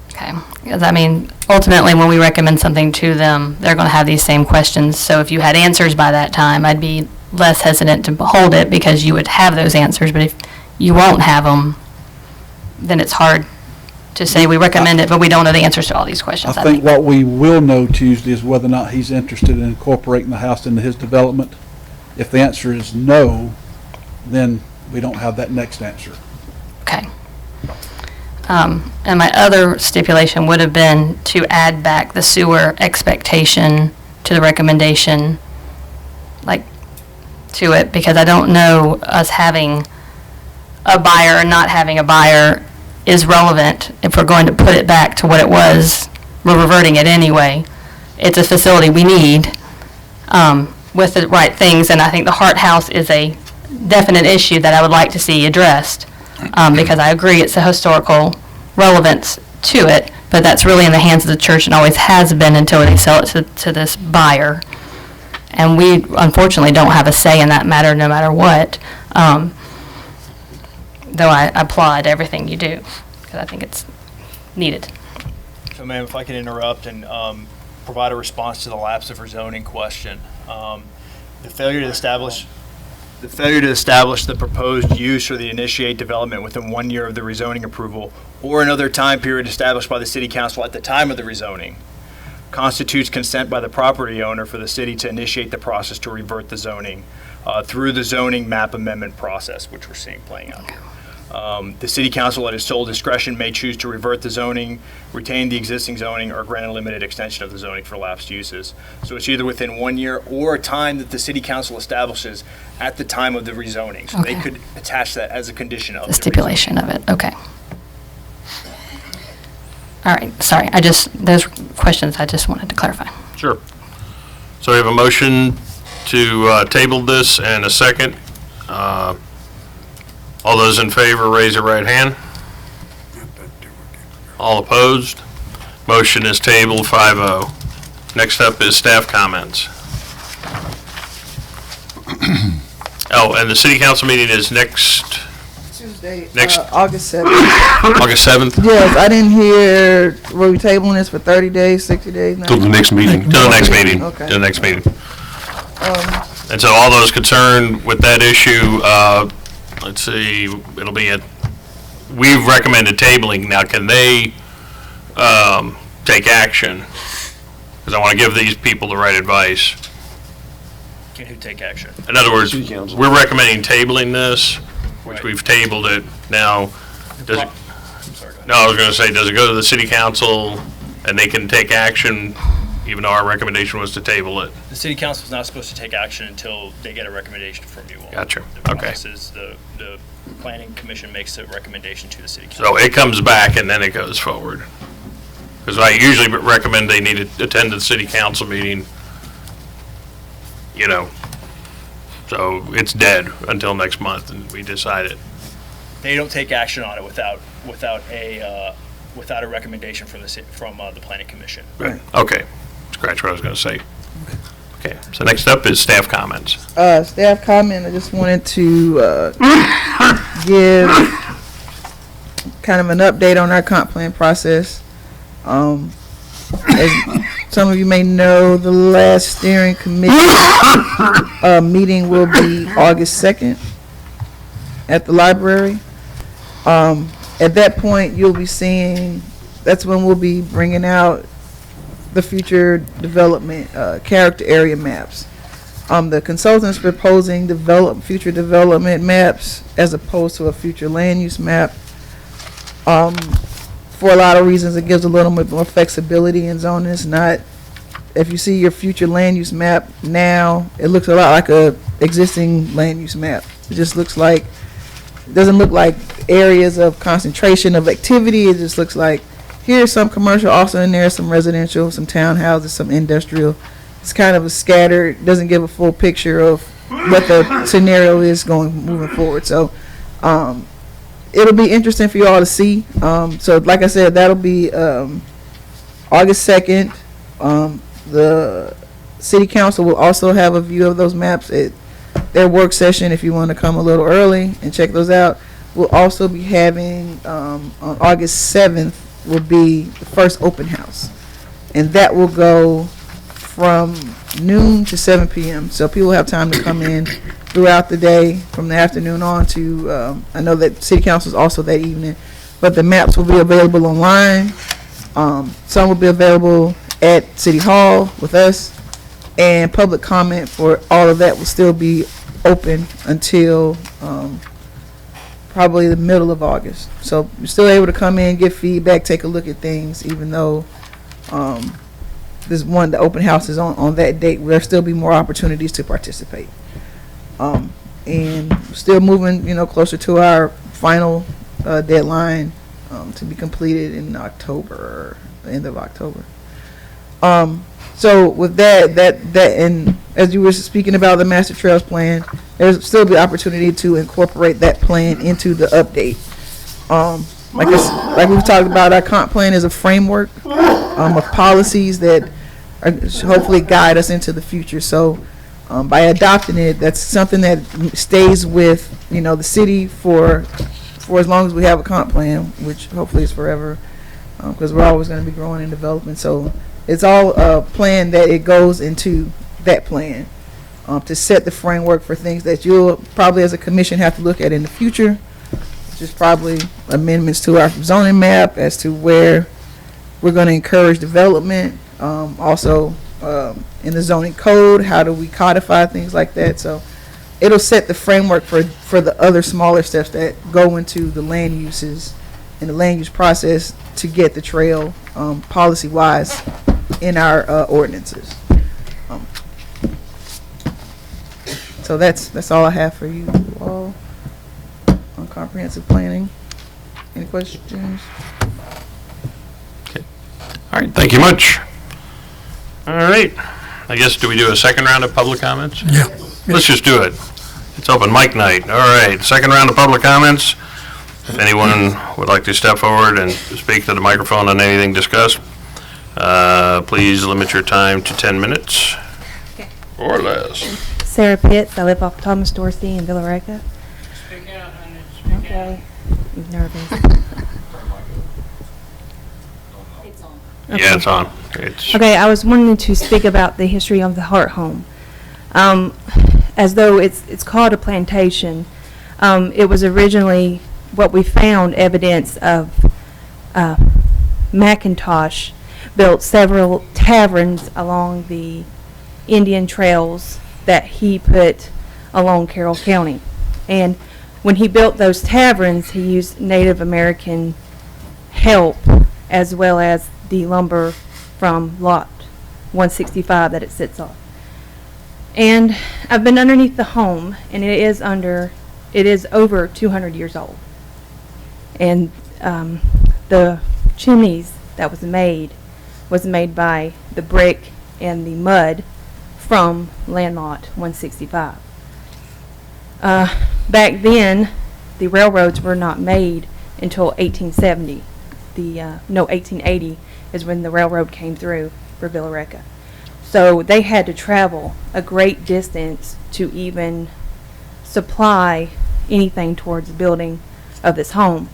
Okay, because I mean, ultimately, when we recommend something to them, they're going to have these same questions. So if you had answers by that time, I'd be less hesitant to hold it because you would have those answers. But if you won't have them, then it's hard to say we recommend it, but we don't know the answers to all these questions. I think what we will know Tuesday is whether or not he's interested in incorporating the house into his development. If the answer is no, then we don't have that next answer. Okay. And my other stipulation would have been to add back the sewer expectation to the recommendation, like, to it, because I don't know us having a buyer or not having a buyer is relevant. If we're going to put it back to what it was, we're reverting it anyway. It's a facility we need with the right things, and I think the Hart House is a definite issue that I would like to see addressed, because I agree it's a historical relevance to it, but that's really in the hands of the church and always has been until they sell it to this buyer. And we unfortunately don't have a say in that matter no matter what, though I applaud everything you do, because I think it's needed. So, ma'am, if I could interrupt and provide a response to the lapse of rezoning question. The failure to establish the proposed use or the initiate development within 1 year of the rezoning approval or another time period established by the city council at the time of the rezoning constitutes consent by the property owner for the city to initiate the process to revert the zoning through the zoning map amendment process, which we're seeing playing out. The city council at its sole discretion may choose to revert the zoning, retain the existing zoning, or grant a limited extension of the zoning for lapsed uses. So it's either within 1 year or a time that the city council establishes at the time of the rezoning. So they could attach that as a condition of The stipulation of it, okay. All right, sorry, those questions I just wanted to clarify. Sure. So we have a motion to table this and a second. All those in favor, raise your right hand. All opposed? Motion is tabled 5-0. Next up is staff comments. Oh, and the city council meeting is next Tuesday, Next- August 7th. August 7th? Yes, I didn't hear, were we tabling this for 30 days, 60 days? Till the next meeting. To the next meeting. Okay. To the next meeting. And so all those concerned with that issue, let's see, it'll be we've recommended tabling. Now, can they take action? Because I want to give these people the right advice. Can who take action? In other words, City council. we're recommending tabling this, which we've tabled it. Now, does it, I'm sorry, go ahead. no, I was going to say, does it go to the city council and they can take action even though our recommendation was to table it. The city council is not supposed to take action until they get a recommendation from you all. Gotcha. The Okay. process is the planning commission makes a recommendation to the city council. So it comes back and then it goes forward. Because I usually recommend they need to attend the city council meeting, you know. So it's dead until next month and we decide it. They don't take action on it without a recommendation from the planning commission. Right. Okay. Scratch what I was going to say. Okay. So next up is staff comments. Staff comment, I just wanted to give kind of an update on our comp plan process. As some of you may know, the last steering committee meeting will be August 2nd at the library. At that point, you'll be seeing, that's when we'll be bringing out the future development character area maps. The consultant's proposing future development maps as opposed to a future land use map. For a lot of reasons, it gives a little bit more flexibility in zoning. It's not, if you see your future land use map now, it looks a lot like a existing land use map. It just looks like, doesn't look like areas of concentration of activity. It just looks like here's some commercial, also in there some residential, some townhouses, some industrial. It's kind of a scattered, doesn't give a full picture of what the scenario is moving forward. So it'll be interesting for you all to see. So like I said, that'll be August 2nd. The city council will also have a view of those maps at their work session if you want to come a little early and check those out. We'll also be having, on August 7th, will be the first open house. And that will go from noon to 7 p.m. So people have time to come in throughout the day from the afternoon on to, I know that city council is also that evening, but the maps will be available online. Some will be available at City Hall with us, and public comment for all of that will still be open until probably the middle of August. So you're still able to come in, give feedback, take a look at things, even though the open house is on that date. There'll still be more opportunities to participate. And still moving, closer to our final deadline to be completed in October, end of October. So with that, and as you were speaking about the master trails plan, there's still the opportunity to incorporate that plan into the update. Like we've talked about, our comp plan is a framework of policies that hopefully guide us into the future. So by adopting it, that's something that stays with the city for as long as we have a comp plan, which hopefully is forever, because we're always going to be growing and developing. So it's all a plan that it goes into that plan to set the framework for things that you'll probably as a commission have to look at in the future, which is probably amendments to our zoning map as to where we're going to encourage development. Also in the zoning code, how do we codify things like that? So it'll set the framework for the other smaller steps that go into the land uses and the land use process to get the trail policy-wise in our ordinances. So that's all I have for you all on comprehensive planning. Any questions? Okay. All right, thank you much. All right. I guess, do we do a second round of public comments? Yeah. Let's just do it. It's open mic night. All right, second round of public comments. If anyone would like to step forward and speak to the microphone on anything discussed, please limit your time to 10 minutes or less. Sarah Pitts, I live off Thomas Dorsey in Villa Rica. Speak out, honey, speak Okay. I'm nervous. Yeah, it's on. Okay, I was wanting to speak about the history of the Hart home. As though it's called a plantation, it was originally what we found evidence of. McIntosh built several taverns along the Indian trails that he put along Carroll County. And when he built those taverns, he used Native American help as well as the lumber from Lot 165 that it sits on. And I've been underneath the home, and it is over 200 years old. And the chimneys that was made by the brick and the mud from land lot 165. Back then, the railroads were not made until 1870. 1880 is when the railroad came through for Villa Rica. So they had to travel a great distance to even supply anything towards the building of this home.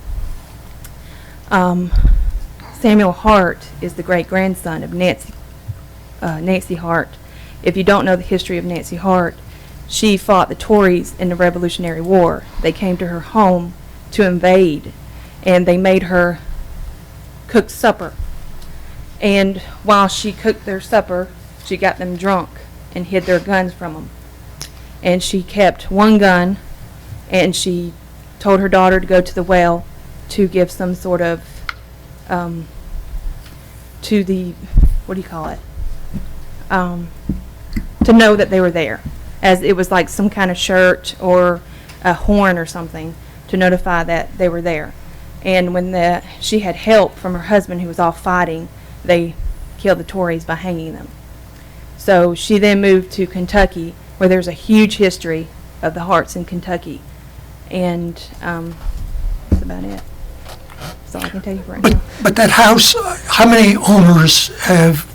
Samuel Hart is the great-grandson of Nancy Hart. If you don't know the history of Nancy Hart, she fought the Tories in the Revolutionary War. They came to her home to invade, and they made her cook supper. And while she cooked their supper, she got them drunk and hid their guns from them. And she kept one gun, and she told her daughter to go to the well to give some sort of, to the, what do you call it? To know that they were there, as it was like some kind of shirt or a horn or something to notify that they were there. And when she had help from her husband who was off fighting, they killed the Tories by hanging them. So she then moved to Kentucky, where there's a huge history of the Harts in Kentucky. And that's about it. That's all I can tell you right now. But that house, how many owners have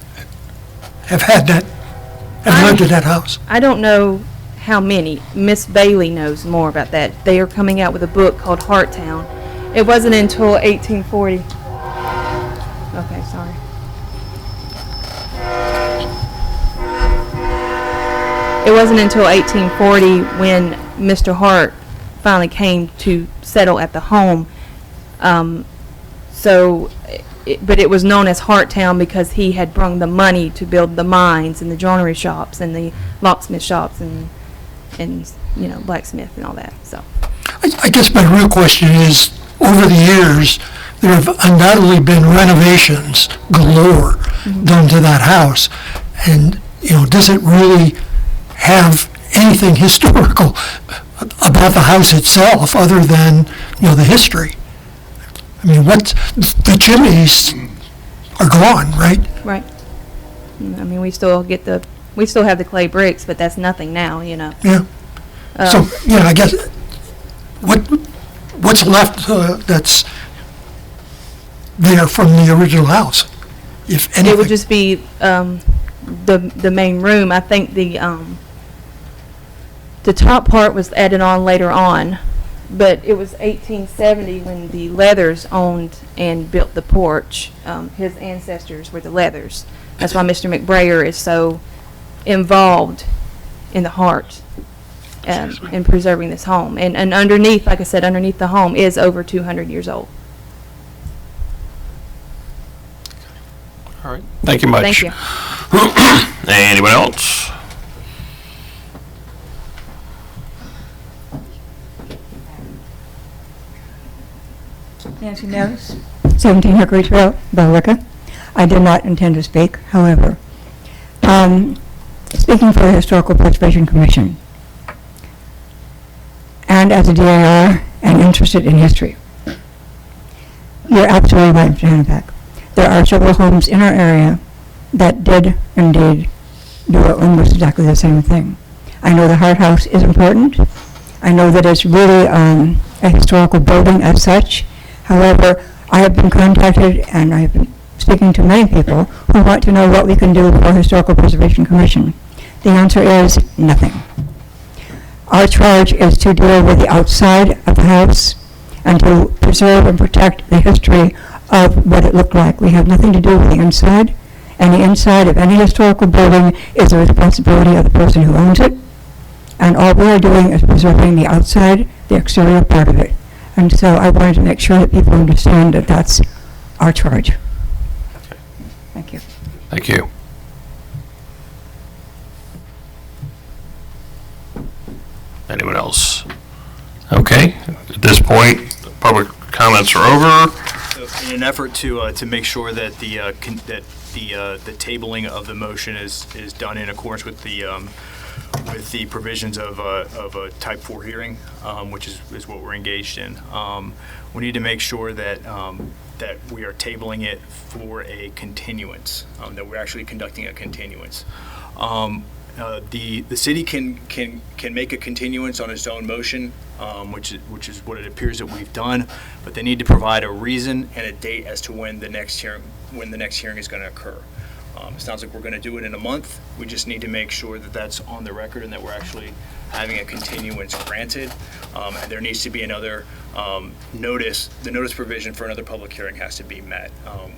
had that, have lived in that house? I don't know how many. Miss Bailey knows more about that. They are coming out with a book called Harttown. It wasn't until 1840. Okay, sorry. It wasn't until 1840 when Mr. Hart finally came to settle at the home. But it was known as Harttown because he had brung the money to build the mines and the joinery shops and the locksmith shops and blacksmith and all that. So, I guess my real question is, over the years, there have undoubtedly been renovations galore done to that house. And, does it really have anything historical about the house itself other than, the history? I mean, the chimneys are gone, right? Right. I mean, we still have the clay bricks, but that's nothing now, Yeah. So, I guess, what's left that's there from the original house, if anything? It would just be the main room. I think the top part was added on later on, but it was 1870 when the Leathers owned and built the porch. His ancestors were the Leathers. That's why Mr. McBrayer is so involved in the Hart in preserving this home. And underneath, like I said, underneath the home is over 200 years old. All right. Thank you much. Thank you. Anyone else? Nancy Nevis, 17 Hickory Trail, Bell Rica. I did not intend to speak, however. Speaking for the Historical Preservation Commission, and as a DIR and interested in history, you're absolutely right, Mr. Hannebeck. There are several homes in our area that did indeed do almost exactly the same thing. I know the Hart House is important. I know that it's really a historical building as such. However, I have been contacted and I have been speaking to many people who want to know what we can do for Historical Preservation Commission. The answer is nothing. Our charge is to deal with the outside of the house and to preserve and protect the history of what it looked like. We have nothing to do with the inside, and the inside of any historical building is the responsibility of the person who owns it, and all we are doing is preserving the outside, the exterior part of it. And so I wanted to make sure that people understand that that's our charge. Thank you. Thank you. Anyone else? Okay, at this point, public comments are over. In an effort to make sure that that the tabling of the motion is done in accordance with the provisions of a type 4 hearing, which is what we're engaged in. We need to make sure that that we are tabling it for a continuance, that we're actually conducting a continuance. The city can make a continuance on its own motion, which is what it appears that we've done, but they need to provide a reason and a date as to when the next hearing is going to occur. It sounds like we're going to do it in a month. We just need to make sure that that's on the record and that we're actually having a continuance granted. And there needs to be another notice. The notice provision for another public hearing has to be met,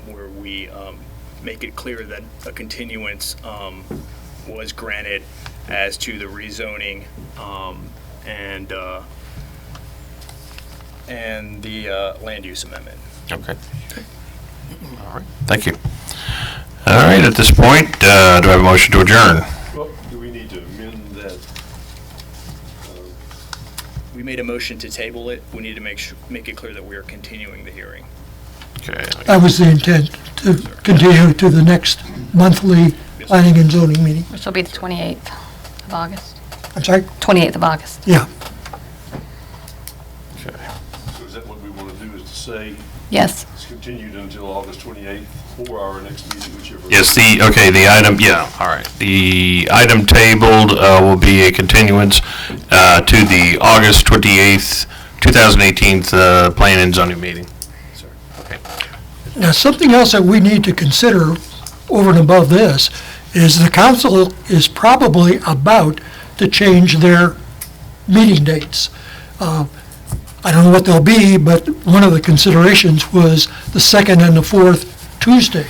where we make it clear that a continuance was granted as to the rezoning and the land use amendment. Okay. All right, thank you. All right, at this point, do I have a motion to adjourn? Well, do we need to amend that? We made a motion to table it. We need to make it clear that we are continuing the hearing. Okay. That was the intent, to continue to the next monthly planning and zoning meeting. Which will be the 28th of August. I'm sorry? 28th of August. Yeah. Okay. So is that what we want to do, is to say? Yes. It's continued until August 28th or our next meeting, whichever. Yes, the item, yeah, all right. The item tabled will be a continuance to the August 28th, 2018 Planning and Zoning meeting. Okay. Now, something else that we need to consider over and above this is the council is probably about to change their meeting dates. I don't know what they'll be, but one of the considerations was the second and the fourth Tuesday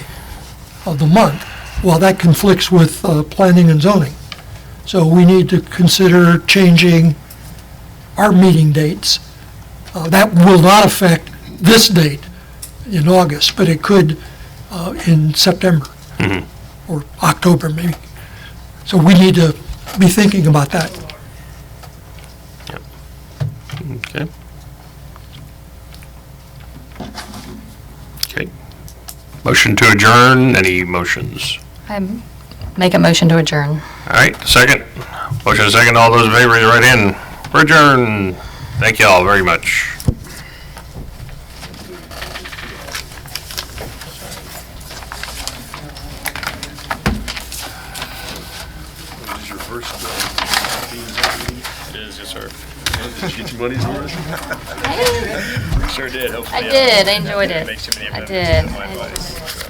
of the month. Well, that conflicts with planning and zoning. So we need to consider changing our meeting dates. That will not affect this date in August, but it could in September or October maybe. So we need to be thinking about that. Okay. Okay. Motion to adjourn, any motions? I make a motion to adjourn. All right, second. Motion second, all those in favor, raise your right hand. We're adjourned. Thank you all very much. This is your first It is, yes, sir. Did you get your money's worth? Sure did. Hopefully, I did. I enjoyed didn't it. make too many I amendments did. to my advice.